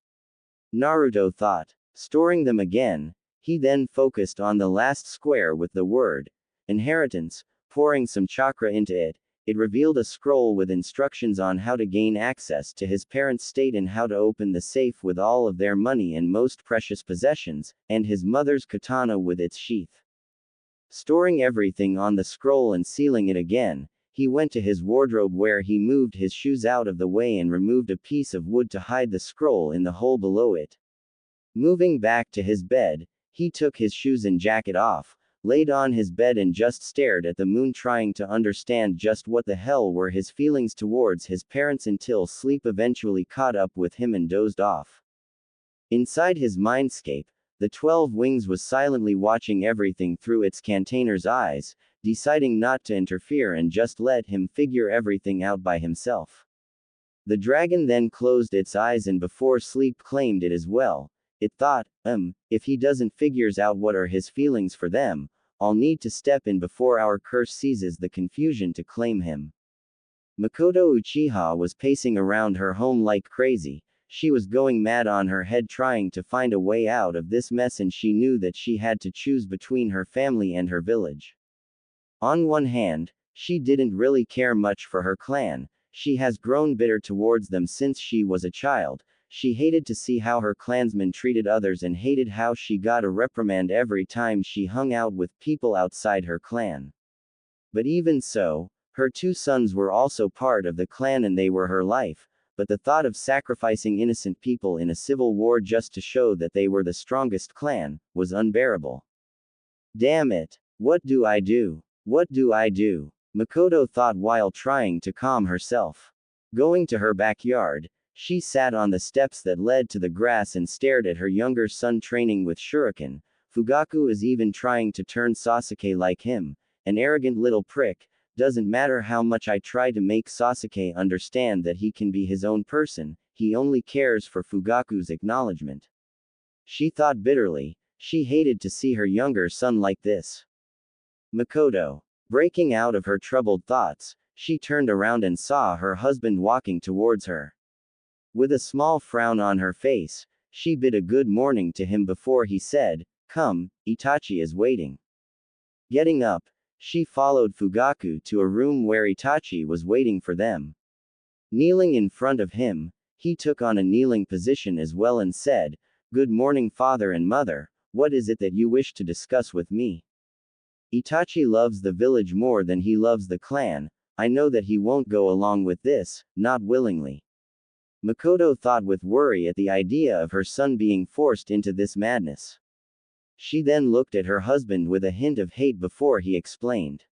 Naruto thought. Storing them again, he then focused on the last square with the word, inheritance, pouring some chakra into it. It revealed a scroll with instructions on how to gain access to his parents' estate and how to open the safe with all of their money and most precious possessions, and his mother's katana with its sheath. Storing everything on the scroll and sealing it again, he went to his wardrobe where he moved his shoes out of the way and removed a piece of wood to hide the scroll in the hole below it. Moving back to his bed, he took his shoes and jacket off, laid on his bed and just stared at the moon, trying to understand just what the hell were his feelings towards his parents until sleep eventually caught up with him and dozed off. Inside his mindscape, the 12 Wings was silently watching everything through its container's eyes, deciding not to interfere and just let him figure everything out by himself. The dragon then closed its eyes and before sleep claimed it as well. It thought, if he doesn't figures out what are his feelings for them, I'll need to step in before our curse seizes the confusion to claim him. Makoto Uchiha was pacing around her home like crazy. She was going mad on her head trying to find a way out of this mess, and she knew that she had to choose between her family and her village. On one hand, she didn't really care much for her clan. She has grown bitter towards them since she was a child. She hated to see how her clansmen treated others and hated how she got a reprimand every time she hung out with people outside her clan. But even so, her 2 sons were also part of the clan and they were her life, but the thought of sacrificing innocent people in a civil war just to show that they were the strongest clan was unbearable. Damn it. What do I do? What do I do? Makoto thought while trying to calm herself. Going to her backyard, she sat on the steps that led to the grass and stared at her younger son training with shuriken. Fugaku is even trying to turn Sasuke like him, an arrogant little prick. Doesn't matter how much I try to make Sasuke understand that he can be his own person, he only cares for Fugaku's acknowledgement. She thought bitterly. She hated to see her younger son like this. Makoto. Breaking out of her troubled thoughts, she turned around and saw her husband walking towards her. With a small frown on her face, she bid a good morning to him before he said, "Come, Itachi is waiting." Getting up, she followed Fugaku to a room where Itachi was waiting for them. Kneeling in front of him, he took on a kneeling position as well and said, "Good morning, father and mother, what is it that you wish to discuss with me?" Itachi loves the village more than he loves the clan. I know that he won't go along with this, not willingly. Makoto thought with worry at the idea of her son being forced into this madness. She then looked at her husband with a hint of hate before he explained.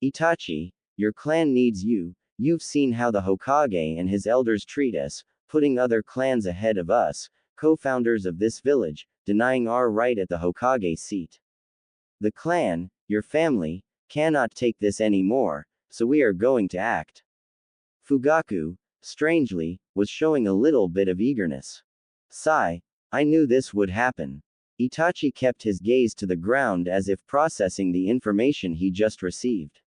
Itachi, your clan needs you. You've seen how the Hokage and his elders treat us, putting other clans ahead of us, co-founders of this village, denying our right at the Hokage seat. The clan, your family, cannot take this anymore, so we are going to act. Fugaku, strangely, was showing a little bit of eagerness. Sigh, I knew this would happen. Itachi kept his gaze to the ground as if processing the information he just received.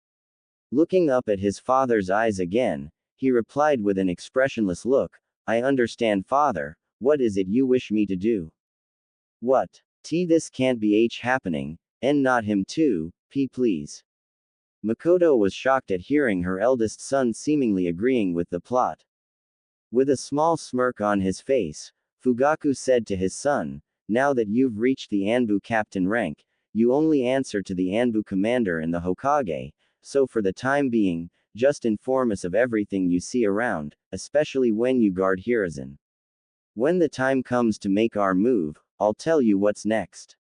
Looking up at his father's eyes again, he replied with an expressionless look, I understand, father, what is it you wish me to do? What? This can't be happening. And not him too, please. Makoto was shocked at hearing her eldest son seemingly agreeing with the plot. With a small smirk on his face, Fugaku said to his son, now that you've reached the Anbu captain rank, you only answer to the Anbu commander and the Hokage, so for the time being, just inform us of everything you see around, especially when you guard Hiruzen. When the time comes to make our move, I'll tell you what's next.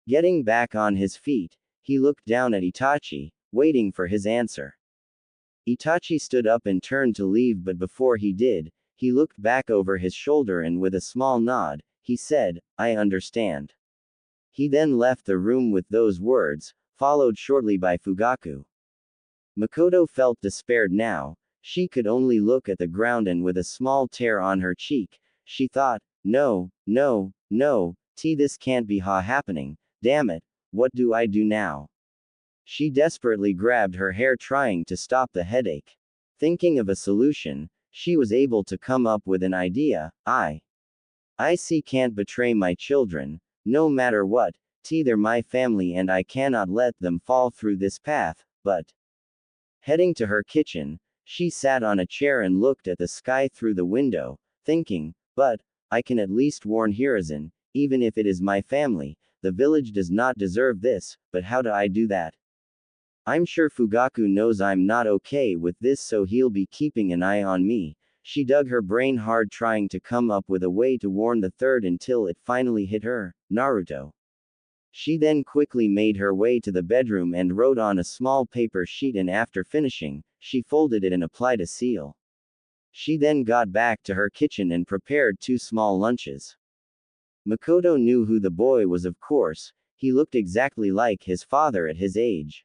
Getting back on his feet, he looked down at Itachi, waiting for his answer. Itachi stood up and turned to leave, but before he did, he looked back over his shoulder and with a small nod, he said, I understand. He then left the room with those words, followed shortly by Fugaku. Makoto felt despaired now. She could only look at the ground, and with a small tear on her cheek, she thought, no, this can't be happening. Damn it, what do I do now? She desperately grabbed her hair trying to stop the headache. Thinking of a solution, she was able to come up with an idea. I can't betray my children, no matter what, they're my family and I cannot let them fall through this path, but. Heading to her kitchen, she sat on a chair and looked at the sky through the window, thinking, but, I can at least warn Hiruzen, even if it is my family. The village does not deserve this, but how do I do that? I'm sure Fugaku knows I'm not okay with this, so he'll be keeping an eye on me. She dug her brain hard trying to come up with a way to warn the third until it finally hit her, Naruto. She then quickly made her way to the bedroom and wrote on a small paper sheet, and after finishing, she folded it and applied a seal. She then got back to her kitchen and prepared 2 small lunches. Makoto knew who the boy was, of course. He looked exactly like his father at his age.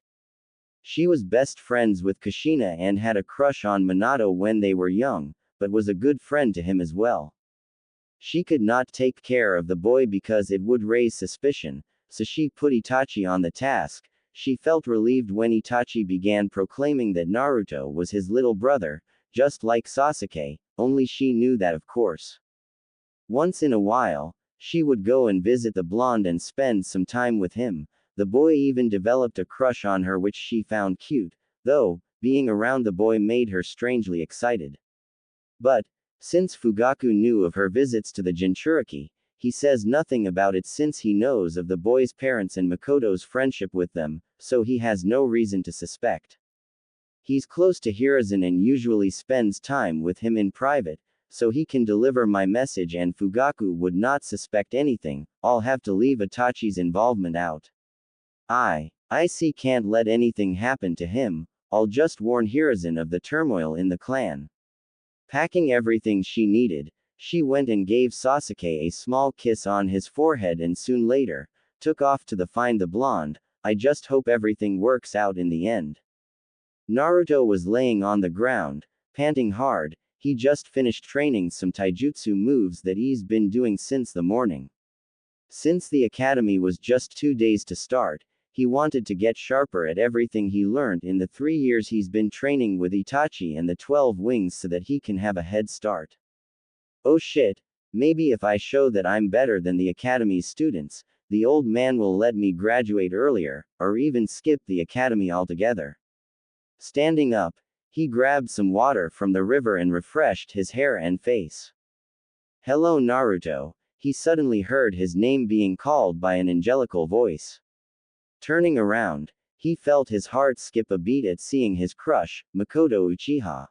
She was best friends with Kushina and had a crush on Minato when they were young, but was a good friend to him as well. She could not take care of the boy because it would raise suspicion, so she put Itachi on the task. She felt relieved when Itachi began proclaiming that Naruto was his little brother, just like Sasuke, only she knew that, of course. Once in a while, she would go and visit the blonde and spend some time with him. The boy even developed a crush on her, which she found cute, though, being around the boy made her strangely excited. But, since Fugaku knew of her visits to the Jinchuriki, he says nothing about it since he knows of the boy's parents and Makoto's friendship with them, so he has no reason to suspect. He's close to Hiruzen and usually spends time with him in private, so he can deliver my message and Fugaku would not suspect anything. I'll have to leave Itachi's involvement out. I see, can't let anything happen to him, I'll just warn Hiruzen of the turmoil in the clan. Packing everything she needed, she went and gave Sasuke a small kiss on his forehead and soon later, took off to find the blonde. I just hope everything works out in the end. Naruto was laying on the ground, panting hard. He just finished training some taijutsu moves that he's been doing since the morning. Since the academy was just 2 days to start, he wanted to get sharper at everything he learned in the 3 years he's been training with Itachi and the 12 wings so that he can have a head start. Oh shit, maybe if I show that I'm better than the academy's students, the old man will let me graduate earlier, or even skip the academy altogether. Standing up, he grabbed some water from the river and refreshed his hair and face. Hello Naruto, he suddenly heard his name being called by an angelical voice. Turning around, he felt his heart skip a beat at seeing his crush, Makoto Uchiha.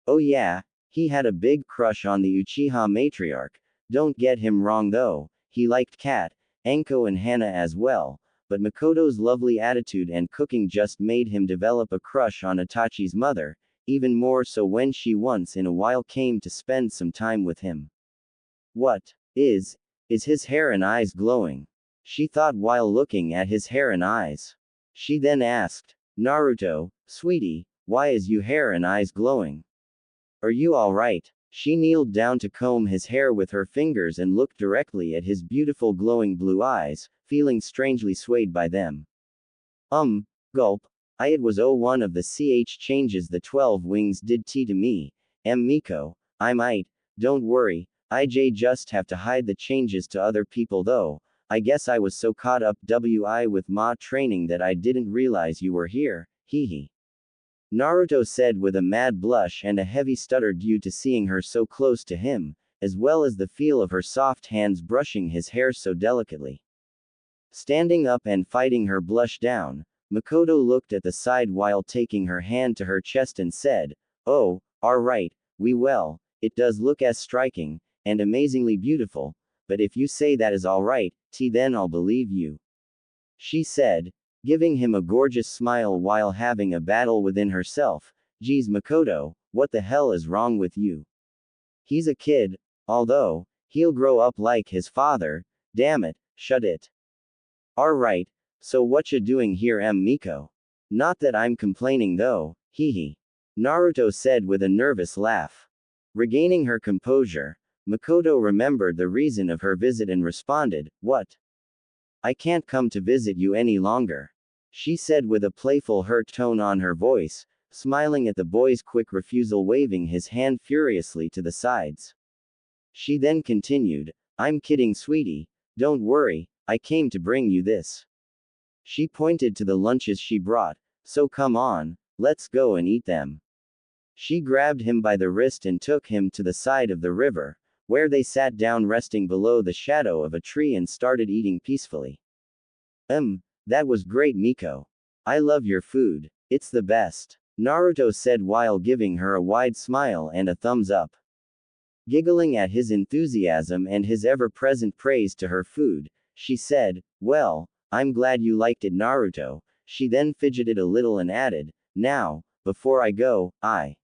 Oh yeah, he had a big crush on the Uchiha matriarch. Don't get him wrong though, he liked Kat, Anko and Hana as well, but Makoto's lovely attitude and cooking just made him develop a crush on Itachi's mother, even more so when she once in a while came to spend some time with him. What is his hair and eyes glowing? She thought while looking at his hair and eyes. She then asked, Naruto, sweetie, why is your hair and eyes glowing? Are you alright? She kneeled down to comb his hair with her fingers and looked directly at his beautiful glowing blue eyes, feeling strangely swayed by them. Gulp. It was one of the ch changes the 12 wings did to me. Miko, I might. Don't worry, IJ just have to hide the changes to other people though. I guess I was so caught up with ma training that I didn't realize you were here, hehe. Naruto said with a mad blush and a heavy stutter due to seeing her so close to him, as well as the feel of her soft hands brushing his hair so delicately. Standing up and fighting her blush down, Makoto looked at the side while taking her hand to her chest and said, oh, alright, it does look as striking, and amazingly beautiful, but if you say that is alright, then I'll believe you. She said, giving him a gorgeous smile while having a battle within herself. Geez Makoto, what the hell is wrong with you? He's a kid, although, he'll grow up like his father, damn it, shut it. Alright, so what you doing here Miko? Not that I'm complaining though, hehe. Naruto said with a nervous laugh. Regaining her composure, Makoto remembered the reason of her visit and responded, what? I can't come to visit you any longer. She said with a playful hurt tone on her voice, smiling at the boy's quick refusal waving his hand furiously to the sides. She then continued, I'm kidding sweetie, don't worry, I came to bring you this. She pointed to the lunches she brought, so come on, let's go and eat them. She grabbed him by the wrist and took him to the side of the river, where they sat down resting below the shadow of a tree and started eating peacefully. That was great Miko. I love your food, it's the best, Naruto said while giving her a wide smile and a thumbs up. Giggling at his enthusiasm and his ever-present praise to her food, she said, well, I'm glad you liked it Naruto. She then fidgeted a little and added, now, before I go, I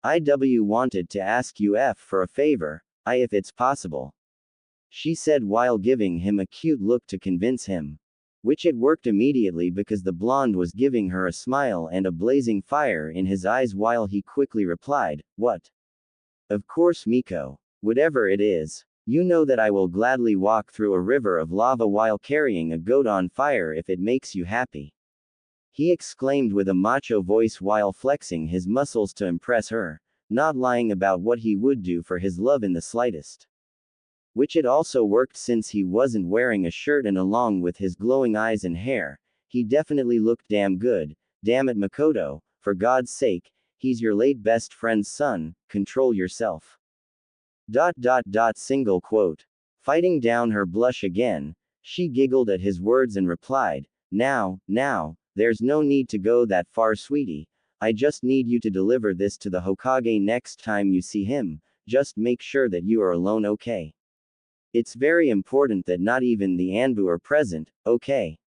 wanted to ask you for a favor, if it's possible. She said while giving him a cute look to convince him. Which it worked immediately because the blonde was giving her a smile and a blazing fire in his eyes while he quickly replied, what? Of course Miko. Whatever it is. You know that I will gladly walk through a river of lava while carrying a goat on fire if it makes you happy. He exclaimed with a macho voice while flexing his muscles to impress her, not lying about what he would do for his love in the slightest. Which it also worked since he wasn't wearing a shirt and along with his glowing eyes and hair, he definitely looked damn good. Damn it Makoto, for God's sake, he's your late best friend's son, control yourself. Single quote. Fighting down her blush again, she giggled at his words and replied, now, there's no need to go that far sweetie, I just need you to deliver this to the Hokage next time you see him, just make sure that you are alone okay? It's very important that not even the Anbu are present, okay?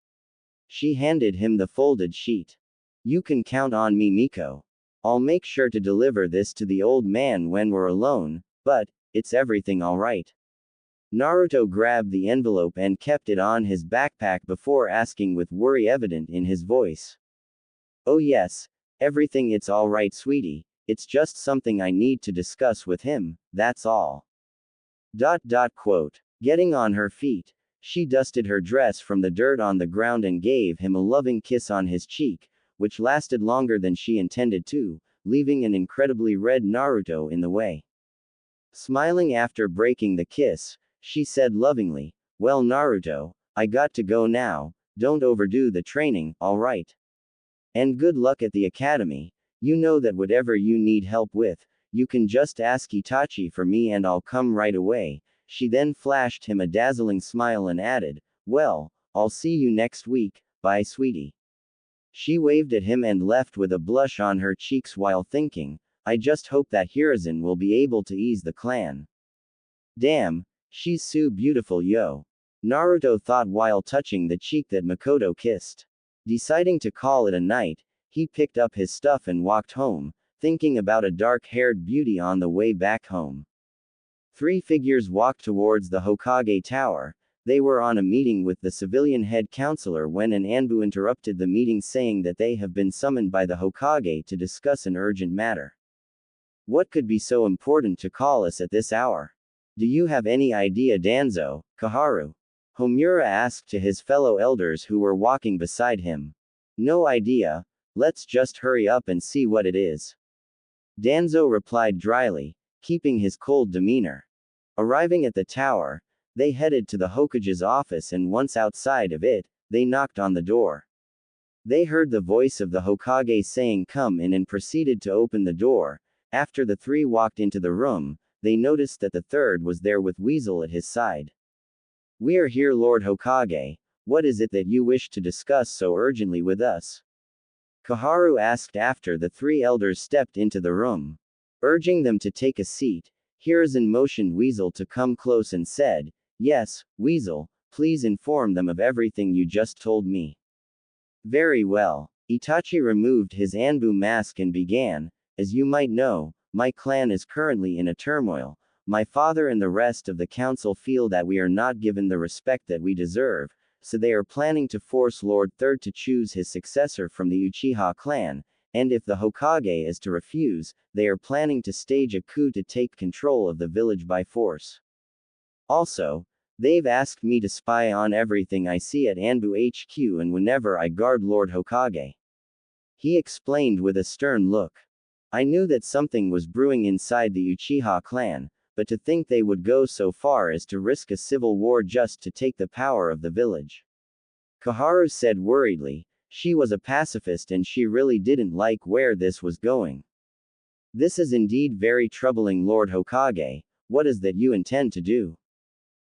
She handed him the folded sheet. You can count on me, Miko. I'll make sure to deliver this to the old man when we're alone, but, it's everything alright? Naruto grabbed the envelope and kept it on his backpack before asking with worry evident in his voice. Oh yes, everything it's alright, sweetie. It's just something I need to discuss with him, that's all. Quote. Getting on her feet, she dusted her dress from the dirt on the ground and gave him a loving kiss on his cheek, which lasted longer than she intended to, leaving an incredibly red Naruto in the way. Smiling after breaking the kiss, she said lovingly, well Naruto, I got to go now, don't overdo the training, alright? And good luck at the academy, you know that whatever you need help with, you can just ask Itachi for me and I'll come right away. She then flashed him a dazzling smile and added, well, I'll see you next week, bye sweetie. She waved at him and left with a blush on her cheeks while thinking, I just hope that Hiruzen will be able to ease the clan. Damn, she's so beautiful yo. Naruto thought while touching the cheek that Makoto kissed. Deciding to call it a night, he picked up his stuff and walked home, thinking about a dark-haired beauty on the way back home. Three figures walked towards the Hokage Tower. They were on a meeting with the civilian head counselor when an Anbu interrupted the meeting saying that they have been summoned by the Hokage to discuss an urgent matter. What could be so important to call us at this hour? Do you have any idea, Danzo, Kaharu? Homura asked to his fellow elders who were walking beside him. No idea, let's just hurry up and see what it is. Danzo replied dryly, keeping his cold demeanor. Arriving at the tower, they headed to the Hokage's office and once outside of it, they knocked on the door. They heard the voice of the Hokage saying come in and proceeded to open the door. After the three walked into the room, they noticed that the third was there with Weasel at his side. We are here, Lord Hokage. What is it that you wish to discuss so urgently with us? Kaharu asked after the three elders stepped into the room. Urging them to take a seat, Hiruzen motioned Weasel to come close and said, yes, Weasel, please inform them of everything you just told me. Very well. Itachi removed his Anbu mask and began, as you might know, my clan is currently in a turmoil. My father and the rest of the council feel that we are not given the respect that we deserve, so they are planning to force Lord Third to choose his successor from the Uchiha clan, and if the Hokage is to refuse, they are planning to stage a coup to take control of the village by force. Also, they've asked me to spy on everything I see at Anbu HQ and whenever I guard Lord Hokage. He explained with a stern look. I knew that something was brewing inside the Uchiha clan, but to think they would go so far as to risk a civil war just to take the power of the village. Kaharu said worriedly, she was a pacifist and she really didn't like where this was going. This is indeed very troubling, Lord Hokage. What is that you intend to do?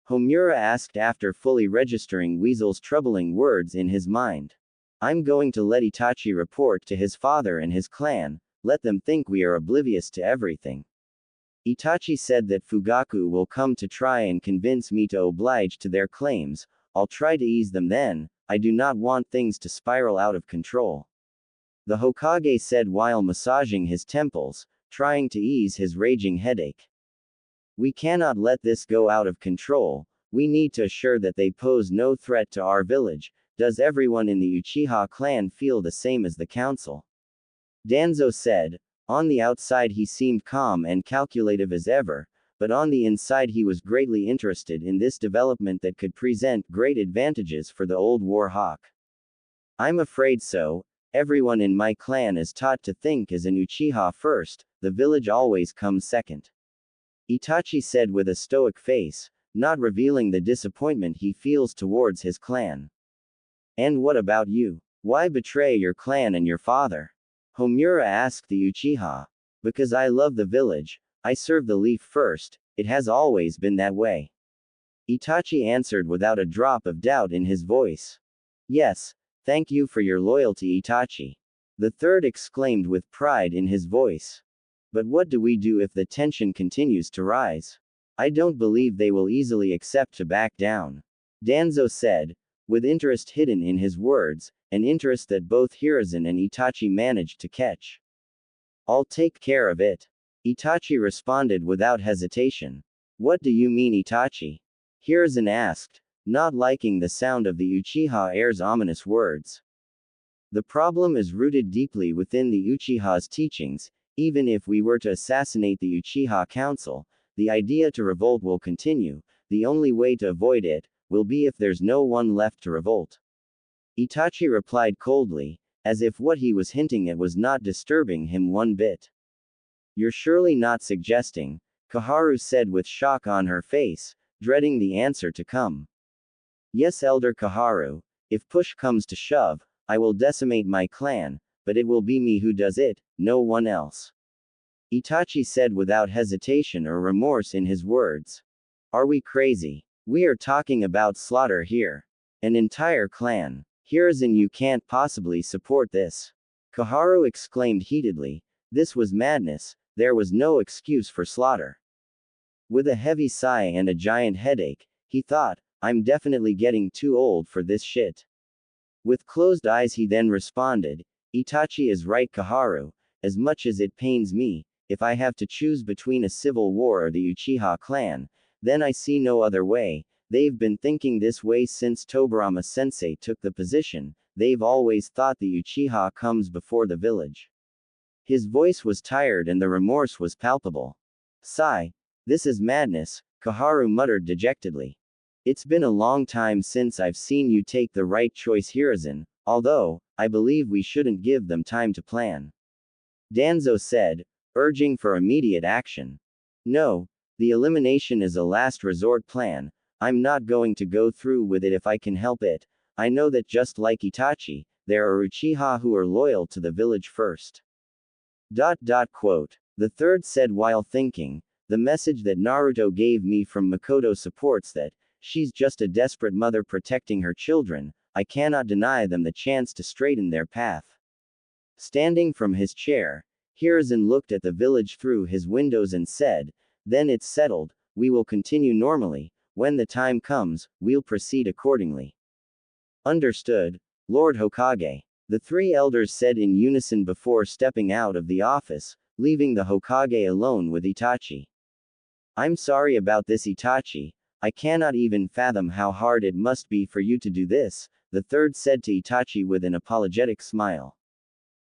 Homura asked after fully registering Weasel's troubling words in his mind. I'm going to let Itachi report to his father and his clan, let them think we are oblivious to everything. Itachi said that Fugaku will come to try and convince me to oblige to their claims. I'll try to ease them then, I do not want things to spiral out of control. The Hokage said while massaging his temples, trying to ease his raging headache. We cannot let this go out of control, we need to assure that they pose no threat to our village. Does everyone in the Uchiha clan feel the same as the council? Danzo said. On the outside he seemed calm and calculative as ever, but on the inside he was greatly interested in this development that could present great advantages for the old war hawk. I'm afraid so. Everyone in my clan is taught to think as an Uchiha first, the village always comes second. Itachi said with a stoic face, not revealing the disappointment he feels towards his clan. And what about you? Why betray your clan and your father? Homura asked the Uchiha. Because I love the village, I serve the leaf first, it has always been that way. Itachi answered without a drop of doubt in his voice. Yes, thank you for your loyalty, Itachi. The third exclaimed with pride in his voice. But what do we do if the tension continues to rise? I don't believe they will easily accept to back down. Danzo said. with interest hidden in his words, an interest that both Hiruzen and Itachi managed to catch. I'll take care of it. Itachi responded without hesitation. What do you mean, Itachi? Hiruzen asked, not liking the sound of the Uchiha heir's ominous words. The problem is rooted deeply within the Uchiha's teachings. Even if we were to assassinate the Uchiha Council, the idea to revolt will continue. The only way to avoid it will be if there's no one left to revolt. Itachi replied coldly, as if what he was hinting at was not disturbing him one bit. You're surely not suggesting, Kaharu said with shock on her face, dreading the answer to come. Yes, Elder Kaharu, if push comes to shove, I will decimate my clan, but it will be me who does it, no one else. Itachi said without hesitation or remorse in his words. Are we crazy? We are talking about slaughter here. An entire clan. Hiruzen, you can't possibly support this. Kaharu exclaimed heatedly. This was madness, there was no excuse for slaughter. With a heavy sigh and a giant headache, he thought, I'm definitely getting too old for this shit. With closed eyes he then responded, Itachi is right, Kaharu, as much as it pains me, if I have to choose between a civil war or the Uchiha clan, then I see no other way. They've been thinking this way since Tobirama sensei took the position. They've always thought the Uchiha comes before the village. His voice was tired and the remorse was palpable. Sigh. This is madness, Kaharu muttered dejectedly. It's been a long time since I've seen you take the right choice, Hiruzen, although, I believe we shouldn't give them time to plan. Danzo said, urging for immediate action. No, the elimination is a last resort plan. I'm not going to go through with it if I can help it. I know that just like Itachi, there are Uchiha who are loyal to the village first. Quote. The third said while thinking, the message that Naruto gave me from Makoto supports that. She's just a desperate mother protecting her children. I cannot deny them the chance to straighten their path. Standing from his chair, Hiruzen looked at the village through his windows and said, then it's settled, we will continue normally. When the time comes, we'll proceed accordingly. Understood, Lord Hokage. The three elders said in unison before stepping out of the office, leaving the Hokage alone with Itachi. I'm sorry about this, Itachi. I cannot even fathom how hard it must be for you to do this, the third said to Itachi with an apologetic smile.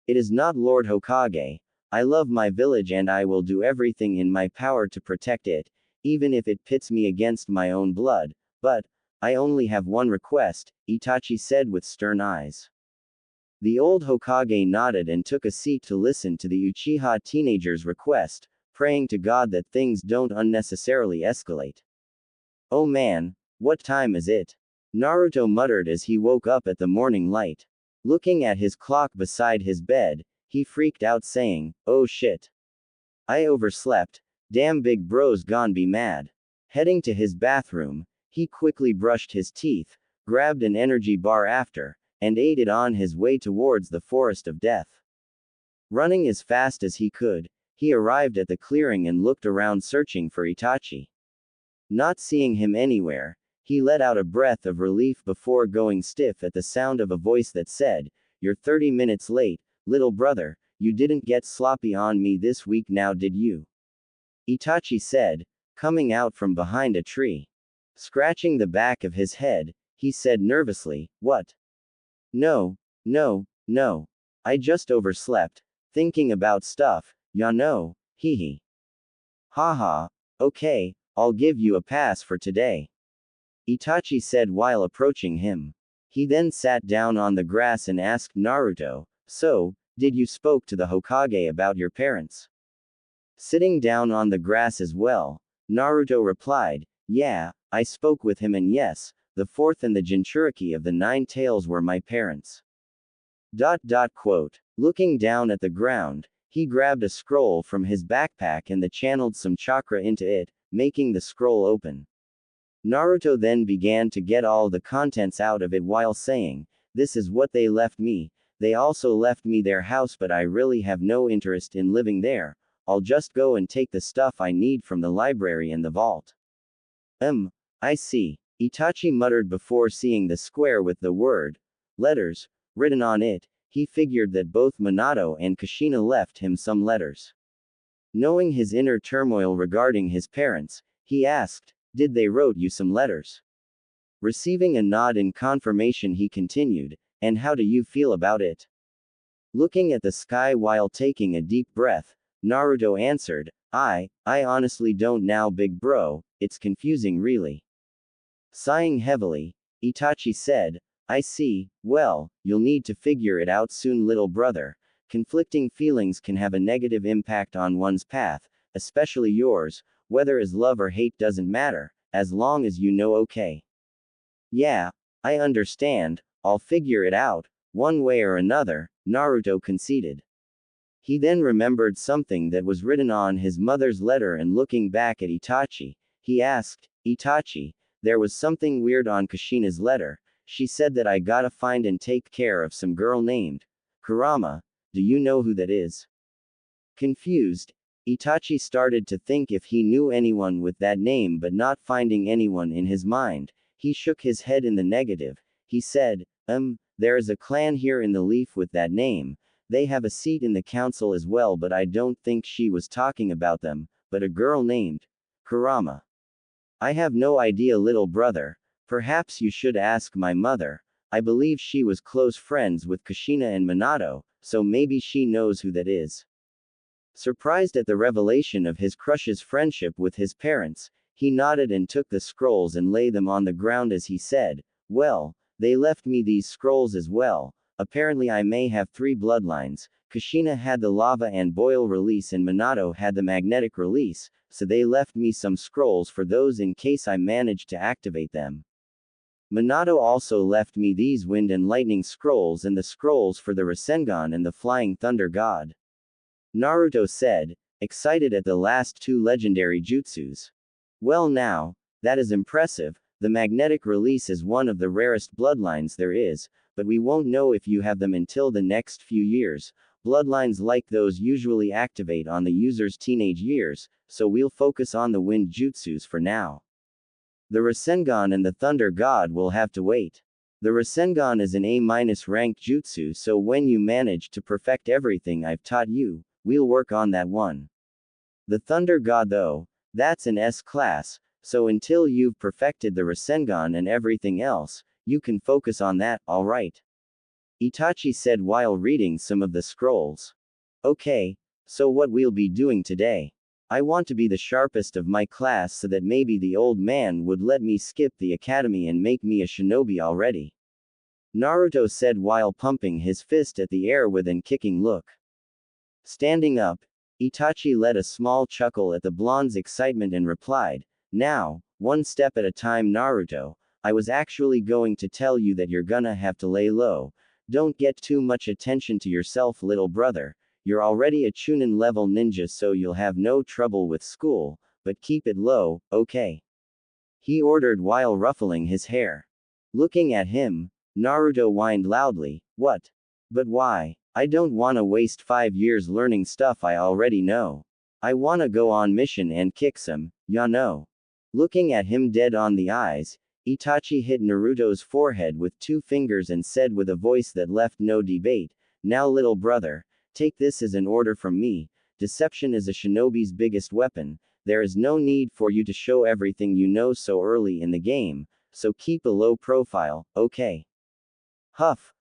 It is not, Lord Hokage. I love my village and I will do everything in my power to protect it, even if it pits me against my own blood, but, I only have one request, Itachi said with stern eyes. The old Hokage nodded and took a seat to listen to the Uchiha teenager's request, praying to God that things don't unnecessarily escalate. Oh man, what time is it? Naruto muttered as he woke up at the morning light. Looking at his clock beside his bed, he freaked out saying, oh shit. I overslept, damn, big bro's gone be mad. Heading to his bathroom, he quickly brushed his teeth, grabbed an energy bar after, and ate it on his way towards the forest of death. Running as fast as he could, he arrived at the clearing and looked around searching for Itachi. Not seeing him anywhere, he let out a breath of relief before going stiff at the sound of a voice that said, you're 30 minutes late, little brother, you didn't get sloppy on me this week now, did you? Itachi said, coming out from behind a tree. Scratching the back of his head, he said nervously, what? No. I just overslept, thinking about stuff, ya know, hee hee. Haha, okay, I'll give you a pass for today. Itachi said while approaching him. He then sat down on the grass and asked Naruto, so, did you spoke to the Hokage about your parents? Sitting down on the grass as well, Naruto replied, yeah, I spoke with him and yes, the fourth and the Jinchuriki of the 9 tails were my parents. Quote. Looking down at the ground, he grabbed a scroll from his backpack and channeled some chakra into it, making the scroll open. Naruto then began to get all the contents out of it while saying, this is what they left me. They also left me their house, but I really have no interest in living there. I'll just go and take the stuff I need from the library and the vault. I see. Itachi muttered before seeing the square with the word, letters, written on it. He figured that both Minato and Kushina left him some letters. Knowing his inner turmoil regarding his parents, he asked, "Did they wrote you some letters?" Receiving a nod in confirmation, he continued, "And how do you feel about it?" Looking at the sky while taking a deep breath, Naruto answered, I honestly don't know, big bro, it's confusing really." Sighing heavily, Itachi said, "I see, well, you'll need to figure it out soon, little brother. Conflicting feelings can have a negative impact on one's path, especially yours, whether as love or hate doesn't matter, as long as you know okay." "Yeah, I understand, I'll figure it out, one way or another," Naruto conceded. He then remembered something that was written on his mother's letter, and looking back at Itachi, he asked, "Itachi, there was something weird on Kushina's letter. She said that I gotta find and take care of some girl named Kurama. Do you know who that is?" Confused, Itachi started to think if he knew anyone with that name, but not finding anyone in his mind, he shook his head in the negative. He said, there is a clan here in the Leaf with that name. They have a seat in the council as well, but I don't think she was talking about them, but a girl named Kurama. I have no idea, little brother. Perhaps you should ask my mother. I believe she was close friends with Kushina and Minato, so maybe she knows who that is." Surprised at the revelation of his crush's friendship with his parents, he nodded and took the scrolls and lay them on the ground as he said, "Well, they left me these scrolls as well. Apparently I may have three bloodlines. Kushina had the lava and boil release and Minato had the magnetic release, so they left me some scrolls for those in case I managed to activate them. Minato also left me these wind and lightning scrolls and the scrolls for the Rasengan and the flying thunder god," Naruto said, excited at the last two legendary jutsus. "Well now, that is impressive. The magnetic release is one of the rarest bloodlines there is, but we won't know if you have them until the next few years. Bloodlines like those usually activate on the user's teenage years, so we'll focus on the wind jutsus for now. The Rasengan and the Thunder God will have to wait. The Rasengan is an A- rank jutsu, so when you manage to perfect everything I've taught you, we'll work on that one. The Thunder God though, that's an S class, so until you've perfected the Rasengan and everything else, you can focus on that, alright?" Itachi said while reading some of the scrolls. "Okay, so what we'll be doing today? I want to be the sharpest of my class so that maybe the old man would let me skip the academy and make me a shinobi already," Naruto said while pumping his fist at the air with an kicking look. Standing up, Itachi let a small chuckle at the blonde's excitement and replied, "Now, one step at a time, Naruto. I was actually going to tell you that you're gonna have to lay low. Don't get too much attention to yourself, little brother. You're already a Chunin level ninja, so you'll have no trouble with school, but keep it low, okay?" he ordered while ruffling his hair. Looking at him, Naruto whined loudly, "What? But why? I don't wanna waste 5 years learning stuff I already know. I wanna go on mission and kick some, ya know." Looking at him dead on the eyes, Itachi hit Naruto's forehead with 2 fingers and said with a voice that left no debate, "Now little brother, take this as an order from me. Deception is a shinobi's biggest weapon. There is no need for you to show everything you know so early in the game, so keep a low profile, okay?" "Huff,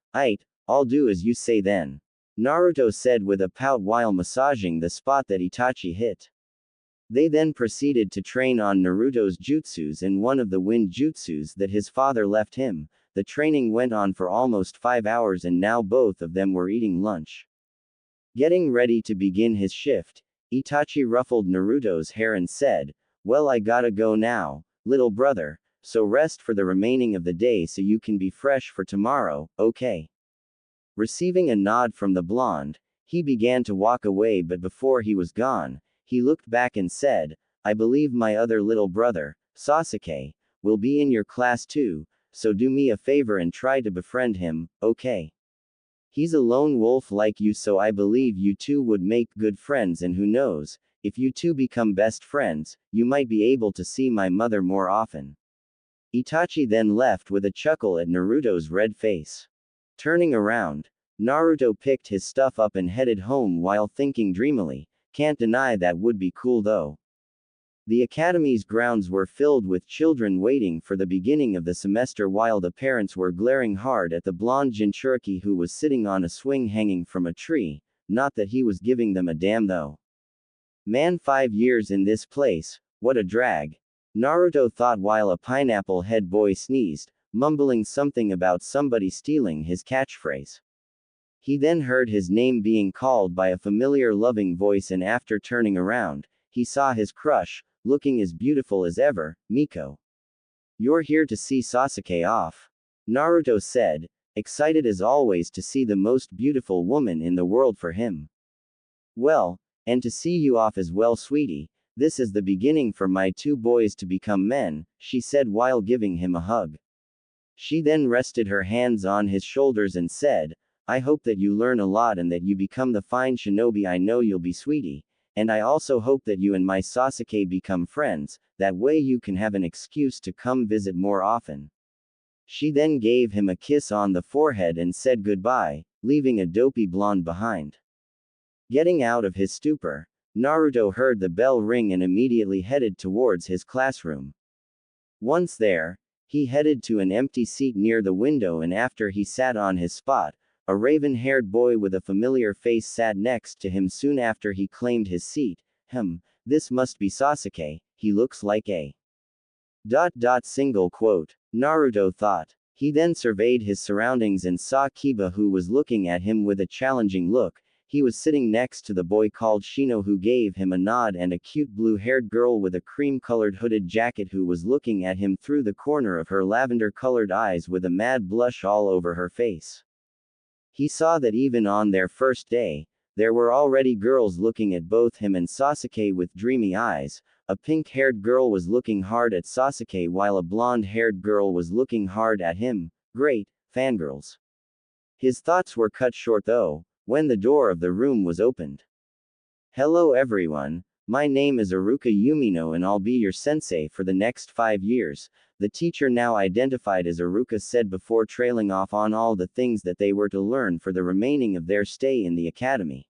I'll do as you say then," Naruto said with a pout while massaging the spot that Itachi hit. They then proceeded to train on Naruto's jutsus and one of the wind jutsus that his father left him. The training went on for almost 5 hours and now both of them were eating lunch. Getting ready to begin his shift, Itachi ruffled Naruto's hair and said, "Well, I gotta go now, little brother, so rest for the remaining of the day so you can be fresh for tomorrow, okay?" Receiving a nod from the blonde, he began to walk away, but before he was gone, he looked back and said, "I believe my other little brother, Sasuke, will be in your class too, so do me a favor and try to befriend him, okay? He's a lone wolf like you, so I believe you two would make good friends, and who knows, if you two become best friends, you might be able to see my mother more often." Itachi then left with a chuckle at Naruto's red face. Turning around, Naruto picked his stuff up and headed home while thinking dreamily, can't deny that would be cool though. The academy's grounds were filled with children waiting for the beginning of the semester while the parents were glaring hard at the blonde Jinchuriki who was sitting on a swing hanging from a tree, not that he was giving them a damn though. Man, 5 years in this place, what a drag. Naruto thought while a pineapple head boy sneezed, mumbling something about somebody stealing his catchphrase. He then heard his name being called by a familiar loving voice, and after turning around, he saw his crush, looking as beautiful as ever, Miko. You're here to see Sasuke off, Naruto said, excited as always to see the most beautiful woman in the world for him. Well, and to see you off as well, sweetie. This is the beginning for my 2 boys to become men, she said while giving him a hug. She then rested her hands on his shoulders and said, I hope that you learn a lot and that you become the fine shinobi I know you'll be, sweetie. And I also hope that you and my Sasuke become friends, that way you can have an excuse to come visit more often. She then gave him a kiss on the forehead and said goodbye, leaving a dopey blonde behind. Getting out of his stupor, Naruto heard the bell ring and immediately headed towards his classroom. Once there, he headed to an empty seat near the window, and after he sat on his spot, a raven-haired boy with a familiar face sat next to him soon after he claimed his seat. This must be Sasuke, he looks like a ... Single quote, Naruto thought. He then surveyed his surroundings and saw Kiba, who was looking at him with a challenging look. He was sitting next to the boy called Shino, who gave him a nod, and a cute blue-haired girl with a cream-colored hooded jacket who was looking at him through the corner of her lavender-colored eyes with a mad blush all over her face. He saw that even on their first day, there were already girls looking at both him and Sasuke with dreamy eyes. A pink-haired girl was looking hard at Sasuke while a blonde-haired girl was looking hard at him. Great, fangirls. His thoughts were cut short though, when the door of the room was opened. Hello everyone, my name is Iruka Yumino and I'll be your sensei for the next 5 years, the teacher now identified as Iruka said before trailing off on all the things that they were to learn for the remaining of their stay in the academy.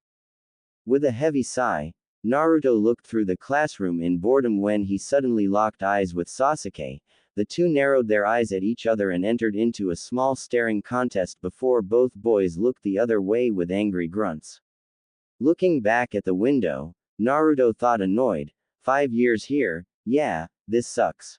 With a heavy sigh, Naruto looked through the classroom in boredom when he suddenly locked eyes with Sasuke. The two narrowed their eyes at each other and entered into a small staring contest before both boys looked the other way with angry grunts. Looking back at the window, Naruto thought annoyed, 5 years here, yeah, this sucks.